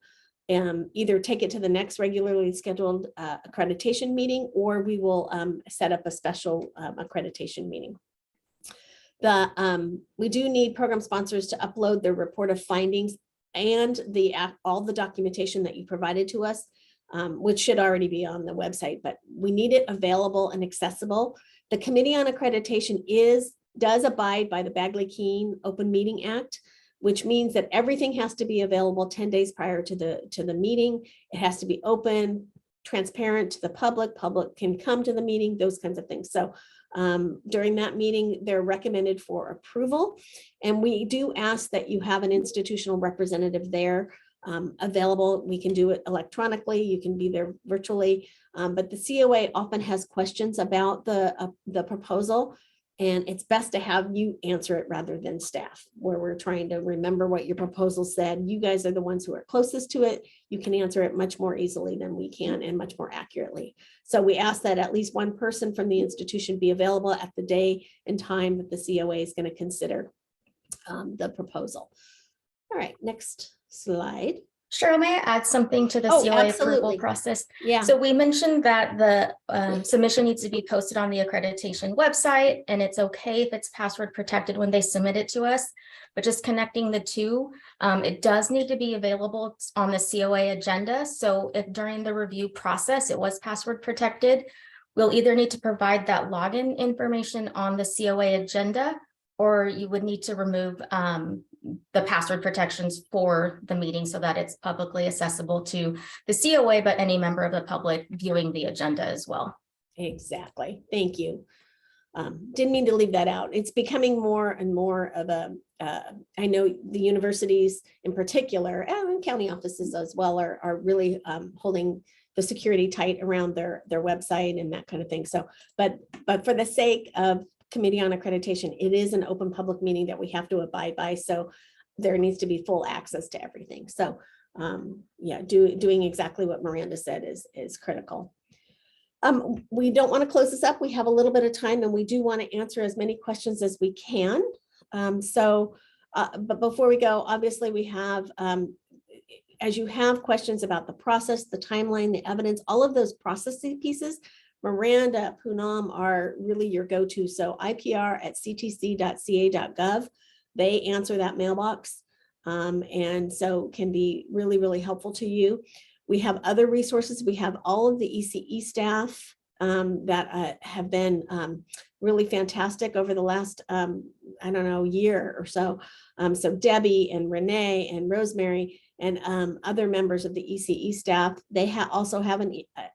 either take it to the next regularly scheduled accreditation meeting, or we will set up a special accreditation meeting. We do need program sponsors to upload their report of findings and all the documentation that you provided to us, which should already be on the website, but we need it available and accessible. The Committee on Accreditation does abide by the Bagley-Keene Open Meeting Act, which means that everything has to be available 10 days prior to the meeting. It has to be open, transparent to the public. Public can come to the meeting, those kinds of things. So during that meeting, they're recommended for approval. And we do ask that you have an institutional representative there available. We can do it electronically. You can be there virtually. But the COA often has questions about the proposal. And it's best to have you answer it rather than staff, where we're trying to remember what your proposal said. You guys are the ones who are closest to it. You can answer it much more easily than we can and much more accurately. So we ask that at least one person from the institution be available at the day and time that the COA is going to consider the proposal. All right, next slide. Cheryl, may I add something to the COA approval process? Yeah. So we mentioned that the submission needs to be posted on the accreditation website, and it's okay if it's password protected when they submit it to us, but just connecting the two, it does need to be available on the COA agenda. So if during the review process it was password protected, we'll either need to provide that login information on the COA agenda, or you would need to remove the password protections for the meeting so that it's publicly accessible to the COA, but any member of the public viewing the agenda as well. Exactly. Thank you. Didn't mean to leave that out. It's becoming more and more of I know the universities in particular, and county offices as well, are really holding the security tight around their website and that kind of thing. So, but for the sake of Committee on Accreditation, it is an open public meeting that we have to abide by. So there needs to be full access to everything. So yeah, doing exactly what Miranda said is critical. We don't want to close this up. We have a little bit of time, and we do want to answer as many questions as we can. But before we go, obviously we have, as you have questions about the process, the timeline, the evidence, all of those processing pieces, Miranda, Poonam are really your go-to. So IPR@ctc.ca.gov, they answer that mailbox, and so can be really, really helpful to you. We have other resources. We have all of the ECE staff that have been really fantastic over the last, I don't know, year or so. So Debbie and Renee and Rosemary and other members of the ECE staff, they also have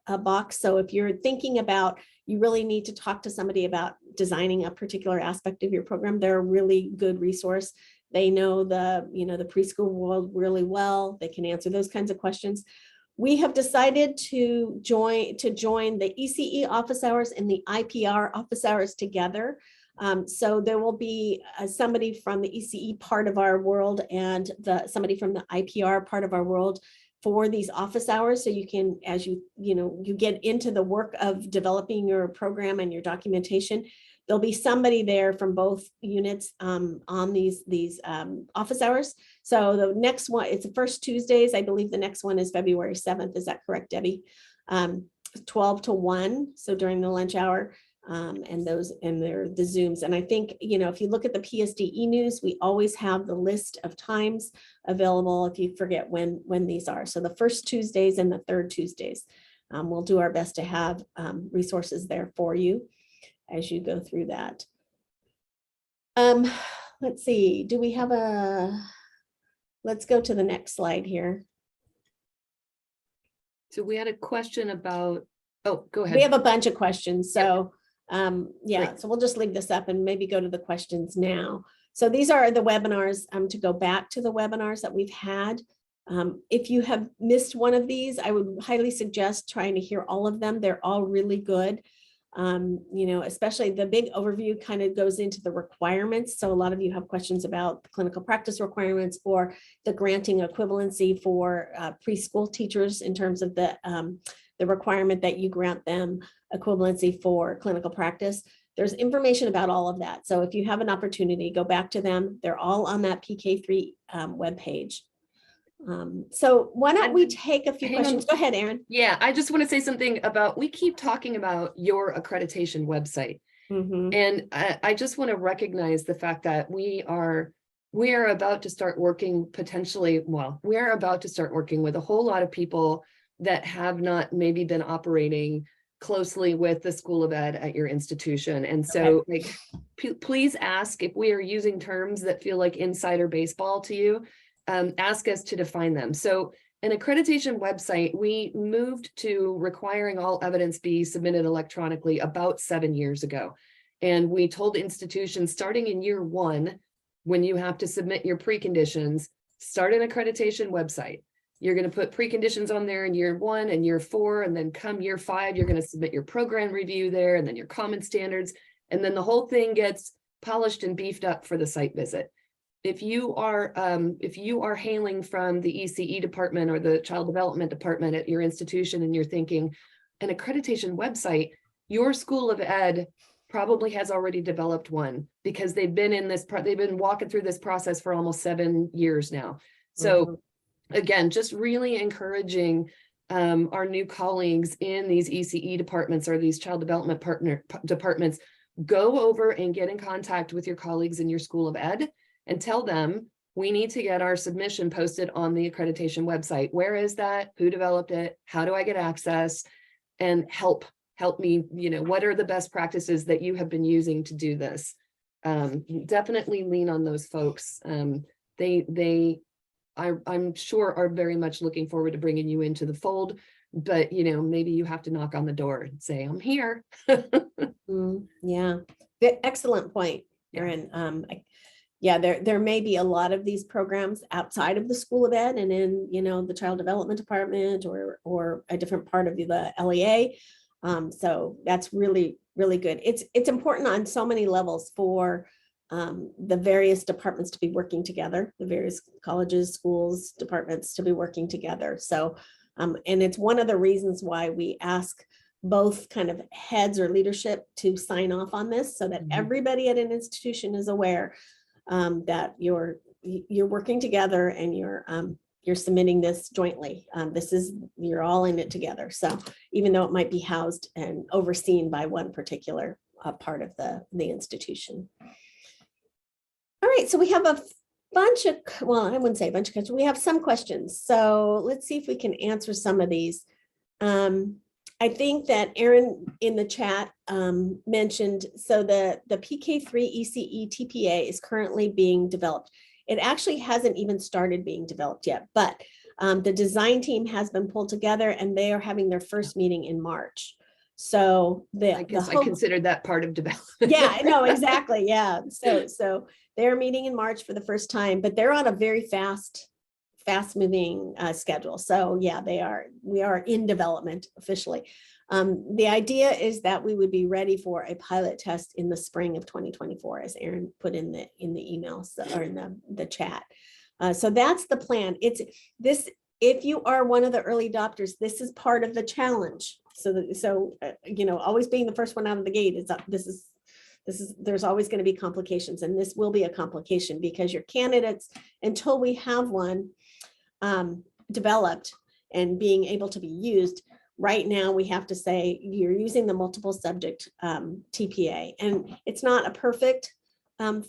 a box. So if you're thinking about, you really need to talk to somebody about designing a particular aspect of your program, they're a really good resource. They know the, the preschool world really well. They can answer those kinds of questions. We have decided to join the ECE office hours and the IPR office hours together. So there will be somebody from the ECE part of our world and somebody from the IPR part of our world for these office hours. So you can, as you get into the work of developing your program and your documentation, there'll be somebody there from both units on these office hours. So the next one, it's the first Tuesdays. I believe the next one is February 7th. Is that correct, Debbie? 12 to 1. So during the lunch hour. And they're the Zooms. And I think, if you look at the PSD news, we always have the list of times available if you forget when these are. So the first Tuesdays and the third Tuesdays, we'll do our best to have resources there for you as you go through that. Let's see, do we have let's go to the next slide here. So we had a question about, oh, go ahead. We have a bunch of questions. So yeah, Great. so we'll just leave this up and maybe go to the questions now. So these are the webinars, to go back to the webinars that we've had. If you have missed one of these, I would highly suggest trying to hear all of them. They're all really good. Especially the big overview kind of goes into the requirements. So a lot of you have questions about the clinical practice requirements or the granting equivalency for preschool teachers in terms of the requirement that you grant them equivalency for clinical practice. There's information about all of that. So if you have an opportunity, go back to them. They're all on that PK-3 webpage. So why don't we take a few questions? Go ahead, Erin. Yeah, I just want to say something about, we keep talking about your accreditation website. Mm-hmm. And I just want to recognize the fact that we are about to start working we are about to start working with a whole lot of people that have not maybe been operating closely with the School of Ed at your institution. And so please ask if we are using terms that feel like insider baseball to you, ask us to define them. So an accreditation website, we moved to requiring all evidence be submitted electronically about 7 years ago. And we told institutions starting in year 1, when you have to submit your preconditions, start an accreditation website. You're going to put preconditions on there in year 1 and year 4, and then come year 5, you're going to submit your program review there, and then your common standards, and then the whole thing gets polished and beefed up for the site visit. If you are hailing from the ECE department or the child development department at your institution, and you're thinking an accreditation website, your School of Ed probably has already developed one, because they've been walking through this process for almost 7 years now. So again, just really encouraging our new colleagues in these ECE departments or these child development departments, go over and get in contact with your colleagues in your School of Ed and tell them, we need to get our submission posted on the accreditation website. Where is that? Who developed it? How do I get access? And help me, what are the best practices that you have been using to do this? Definitely lean on those folks. I'm sure are very much looking forward to bringing you into the fold, but maybe you have to knock on the door and say, I'm here. Yeah, excellent point, Erin. There may be a lot of these programs outside of the School of Ed and in, the child development department or a different part of the LEA. So that's really, really good. It's important on so many levels for the various departments to be working together, the various colleges, schools, departments to be working together. So, and it's one of the reasons why we ask both kind of heads or leadership to sign off on this, so that everybody at an institution is aware that you're working together and you're submitting this jointly. You're all in it together. So even though it might be housed and overseen by one particular part of the institution. All right, so we have a bunch of, well, I wouldn't say a bunch of questions. We have some questions. So let's see if we can answer some of these. I think that Erin in the chat mentioned, so the PK-3 ECE TPA is currently being developed. It actually hasn't even started being developed yet, but the design team has been pulled together and they are having their first meeting in March. So I guess I considered that part of development. yeah, no, exactly. Yeah. So they're meeting in March for the first time, but they're on a very fast moving schedule. So yeah, we are in development officially. The idea is that we would be ready for a pilot test in the spring of 2024, as Aaron put in the emails or in the chat. So that's the plan. If you are one of the early adopters, this is part of the challenge. So always being the first one out of the gate there's always going to be complications, and this will be a complication because your candidates, until we have one developed and being able to be used, right now we have to say you're using the multiple subject TPA, and it's not a perfect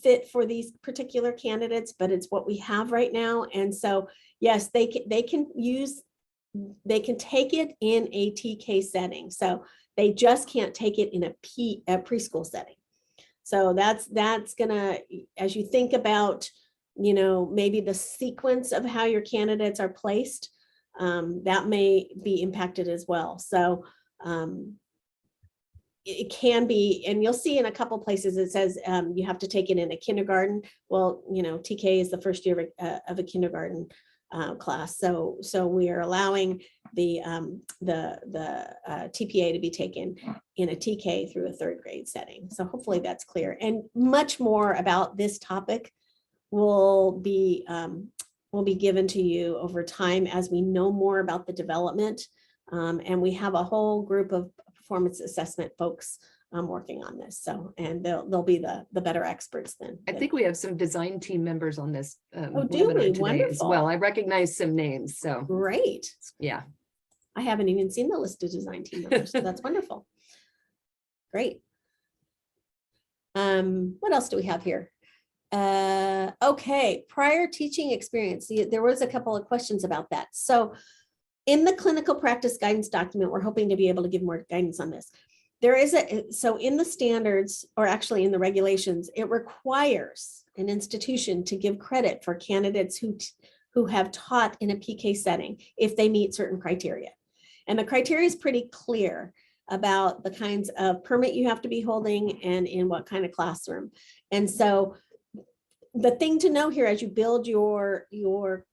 fit for these particular candidates, but it's what we have right now. And so yes, they can take it in a TK setting. So they just can't take it in a preschool setting. So that's gonna, as you think about, maybe the sequence of how your candidates are placed, that may be impacted as well. So it can be, and you'll see in a couple places it says you have to take it in a kindergarten. Well, TK is the first year of a kindergarten class. So we are allowing the TPA to be taken in a TK through a third grade setting. So hopefully that's clear. And much more about this topic will be given to you over time as we know more about the development. And we have a whole group of performance assessment folks working on this. So, and they'll be the better experts then. I think we have some design team members on this Oh, do we? webinar today as Wonderful. well. I recognize some names, so Great. yeah. I haven't even seen the list of design team members, so that's wonderful. Great. What else do we have here? Okay, prior teaching experience. There was a couple of questions about that. So in the clinical practice guidance document, we're hoping to be able to give more guidance on this. There is so in the standards, or actually in the regulations, it requires an institution to give credit for candidates who have taught in a PK setting if they meet certain criteria. And the criteria is pretty clear about the kinds of permit you have to be holding and in what kind of classroom. And so the thing to know here as you build your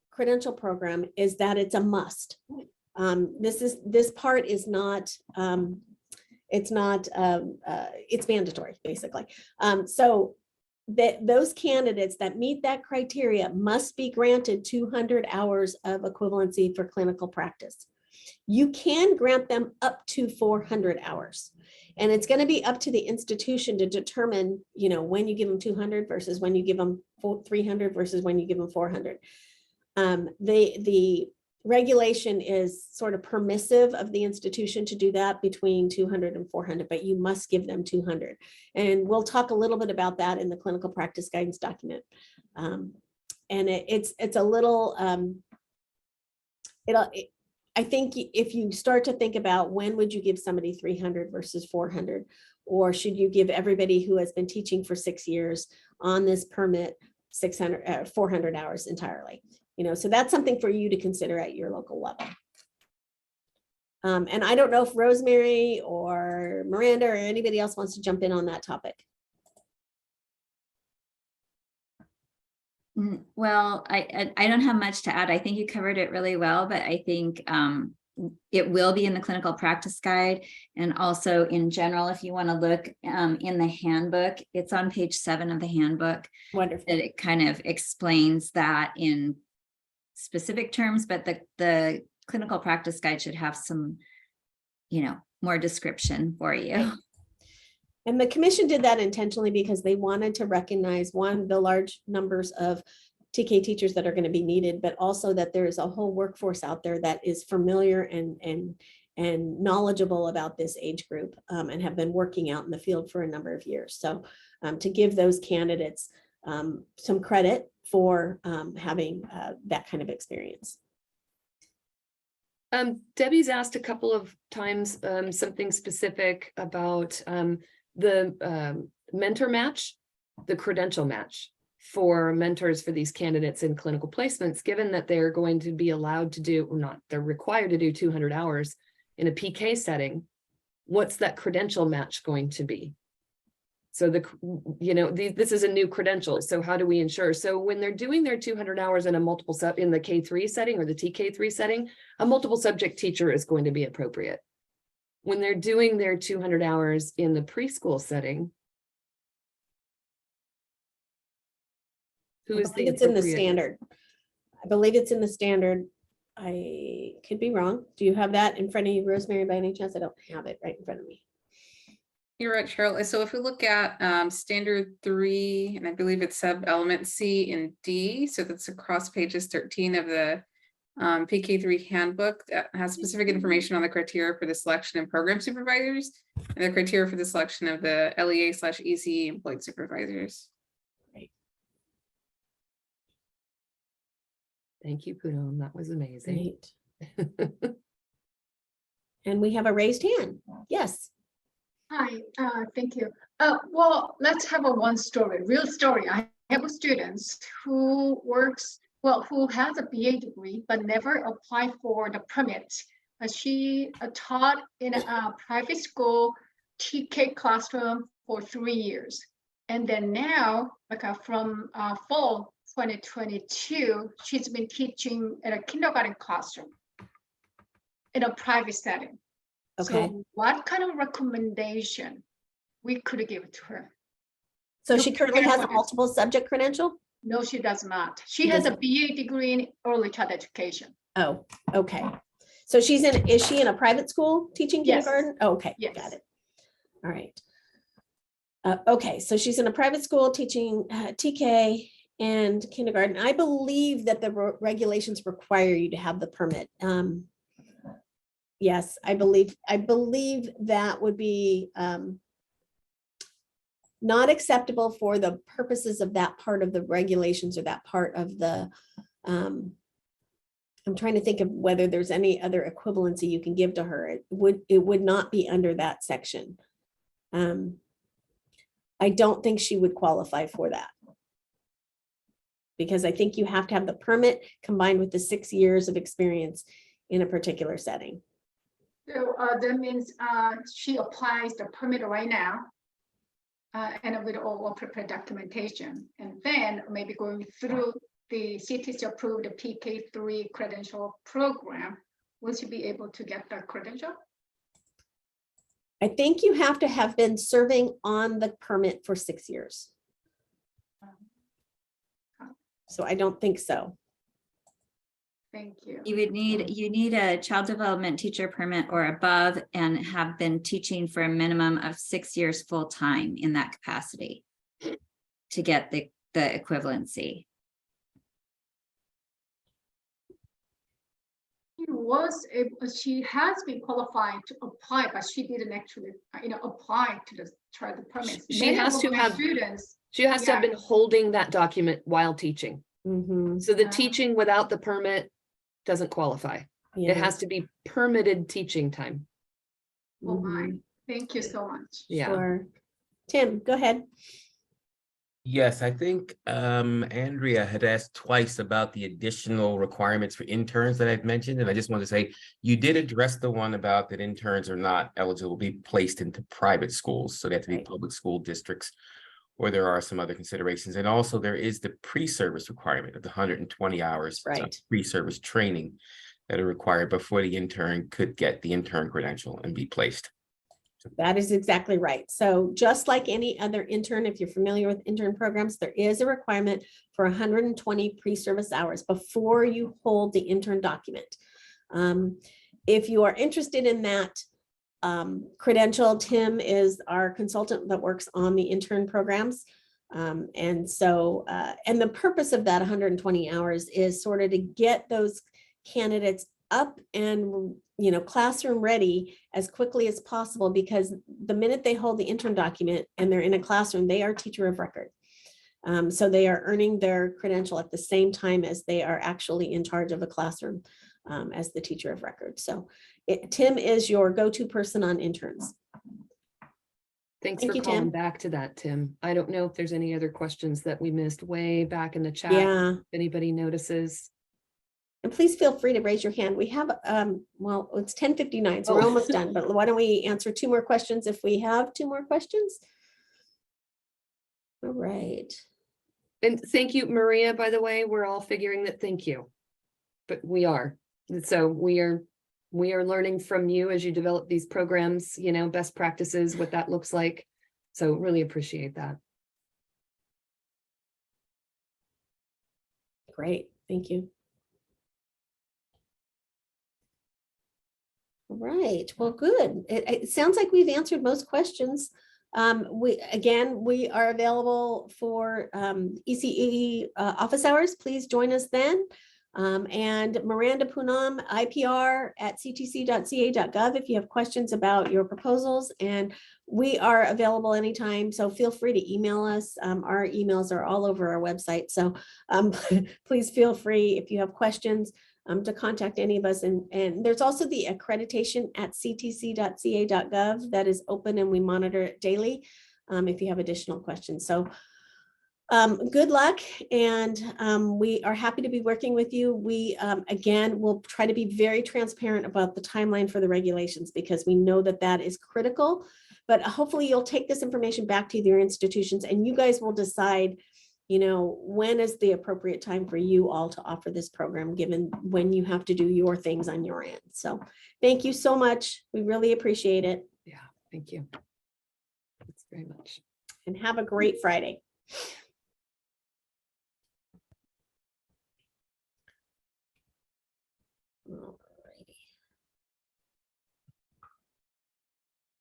credential program is that it's a must. This part is not, it's mandatory basically. So those candidates that meet that criteria must be granted 200 hours of equivalency for clinical practice. You can grant them up to 400 hours. And it's going to be up to the institution to determine, when you give them 200 versus when you give them 300 versus when you give them 400. The regulation is sort of permissive of the institution to do that between 200 and 400, but you must give them 200. And we'll talk a little bit about that in the clinical practice guidance document. And it's a little, I think if you start to think about when would you give somebody 300 versus 400, or should you give everybody who has been teaching for 6 years on this permit 400 hours entirely, so that's something for you to consider at your local level. And I don't know if Rosemary or Miranda or anybody else wants to jump in on that topic. Well, I don't have much to add. I think you covered it really well, but I think it will be in the clinical practice guide, and also in general, if you want to look in the handbook, it's on page 7 of the handbook. Wonderful. That it kind of explains that in specific terms, but the clinical practice guide should have some, more description for you. And the commission did that intentionally because they wanted to recognize, one, the large numbers of TK teachers that are going to be needed, but also that there is a whole workforce out there that is familiar and knowledgeable about this age group and have been working out in the field for a number of years. So to give those candidates some credit for having that kind of experience. Debbie's asked a couple of times something specific about the mentor match, the credential match for mentors for these candidates in clinical placements, given that they're going to be allowed to do, or not, they're required to do 200 hours in a PK setting. what's that credential match going to be? So this is a new credential. So how do we ensure? So when they're doing their 200 hours in a multiple in the K3 setting or the TK3 setting, a multiple subject teacher is going to be appropriate. When they're doing their 200 hours in the preschool setting, who is the It's in the appropriate- standard. I believe it's in the standard. I could be wrong. Do you have that in front of you, Rosemary, by any chance? I don't have it right in front of me. You're right, Cheryl. So if we look at standard 3, and I believe it's sub element C and D, so that's across pages 13 of the PK-3 handbook that has specific information on the criteria for the selection of program supervisors and the criteria for the selection of the LEA/ECE employed supervisors. Thank you, Poonam. That was amazing. Great. And we have a raised hand. Yes. Hi, thank you. Well, let's have a one story, real story. I have a student who works, who has a BA degree, but never applied for the permit. She taught in a private school TK classroom for 3 years. And then now, from fall 2022, she's been teaching at a kindergarten classroom in a private setting. Okay. So what kind of recommendation we could give to her? So she currently has a multiple subject credential? No, she does not. She has a BA degree in early child education. Oh, okay. So is she in a private school teaching Yes. kindergarten? Oh, okay, Yes. got it. All right. Okay, so she's in a private school teaching TK and kindergarten. I believe that the regulations require you to have the permit. Yes, I believe that would be not acceptable for the purposes of that part of the regulations or that part of the, I'm trying to think of whether there's any other equivalency you can give to her. It would not be under that section. I don't think she would qualify for that. Because I think you have to have the permit combined with the 6 years of experience in a particular setting. So that means she applies the permit right now and with all prepared documentation. And then maybe going through the CTC approved PK-3 credential program, will she be able to get the credential? I think you have to have been serving on the permit for 6 years. So I don't think so. Thank you. You need a child development teacher permit or above and have been teaching for a minimum of 6 years full-time in that capacity to get the equivalency. She has been qualified to apply, but she didn't actually, apply to try the permits. She has to have been holding that document while teaching. Mm-hmm. So the teaching without the permit doesn't qualify. Yeah. It has to be permitted teaching time. Oh my, thank you so much. Yeah. Sure. Tim, go ahead. Yes, I think Andrea had asked twice about the additional requirements for interns that I've mentioned, and I just wanted to say you did address the one about that interns are not eligible to be placed into private schools, so they have to be public school districts, or there are some other considerations. And also there is the pre-service requirement of the 120 hours pre-service training that are required before the intern could get the intern credential and be placed. That is exactly right. So just like any other intern, if you're familiar with intern programs, there is a requirement for 120 pre-service hours before you hold the intern document. If you are interested in that credential, Tim is our consultant that works on the intern programs. And the purpose of that 120 hours is sort of to get those candidates up and classroom ready as quickly as possible, because the minute they hold the intern document and they're in a classroom, they are teacher of record. So they are earning their credential at the same time as they are actually in charge of a classroom as the teacher of record. So Tim is your go-to person on interns. Thanks for calling back to that, Tim. I don't know if there's any other questions that we missed way back in the chat. Yeah. If anybody notices. And please feel free to raise your hand. We have, well, it's 10:59, so we're Oh. almost done, but why don't we answer 2 more questions if we have 2 more questions? All right. And thank you, Maria, by the way, we're all figuring that, thank you. But we are, and so we are learning from you as you develop these programs, you know, best practices, what that looks like. So really appreciate that. Great, thank you. All right, well, good. It sounds like we've answered most questions. We are available for ECE office hours. Please join us then. And Miranda Poonam, IPR at ctc.ca.gov if you have questions about your proposals, and we are available anytime, so feel free to email us. Our emails are all over our website, so please feel free if you have questions to contact any of us. And there's also the accreditation at ctc.ca.gov that is open, and we monitor it daily if you have additional questions. So good luck, and we are happy to be working with you. We, again, will try to be very transparent about the timeline for the regulations, because we know that that is critical, but hopefully you'll take this information back to your institutions and you guys will decide, you know, when is the appropriate time for you all to offer this program, given when you have to do your things on your end. So thank you so much. We really appreciate it. Yeah, thank you. Thanks very much. And have a great Friday. All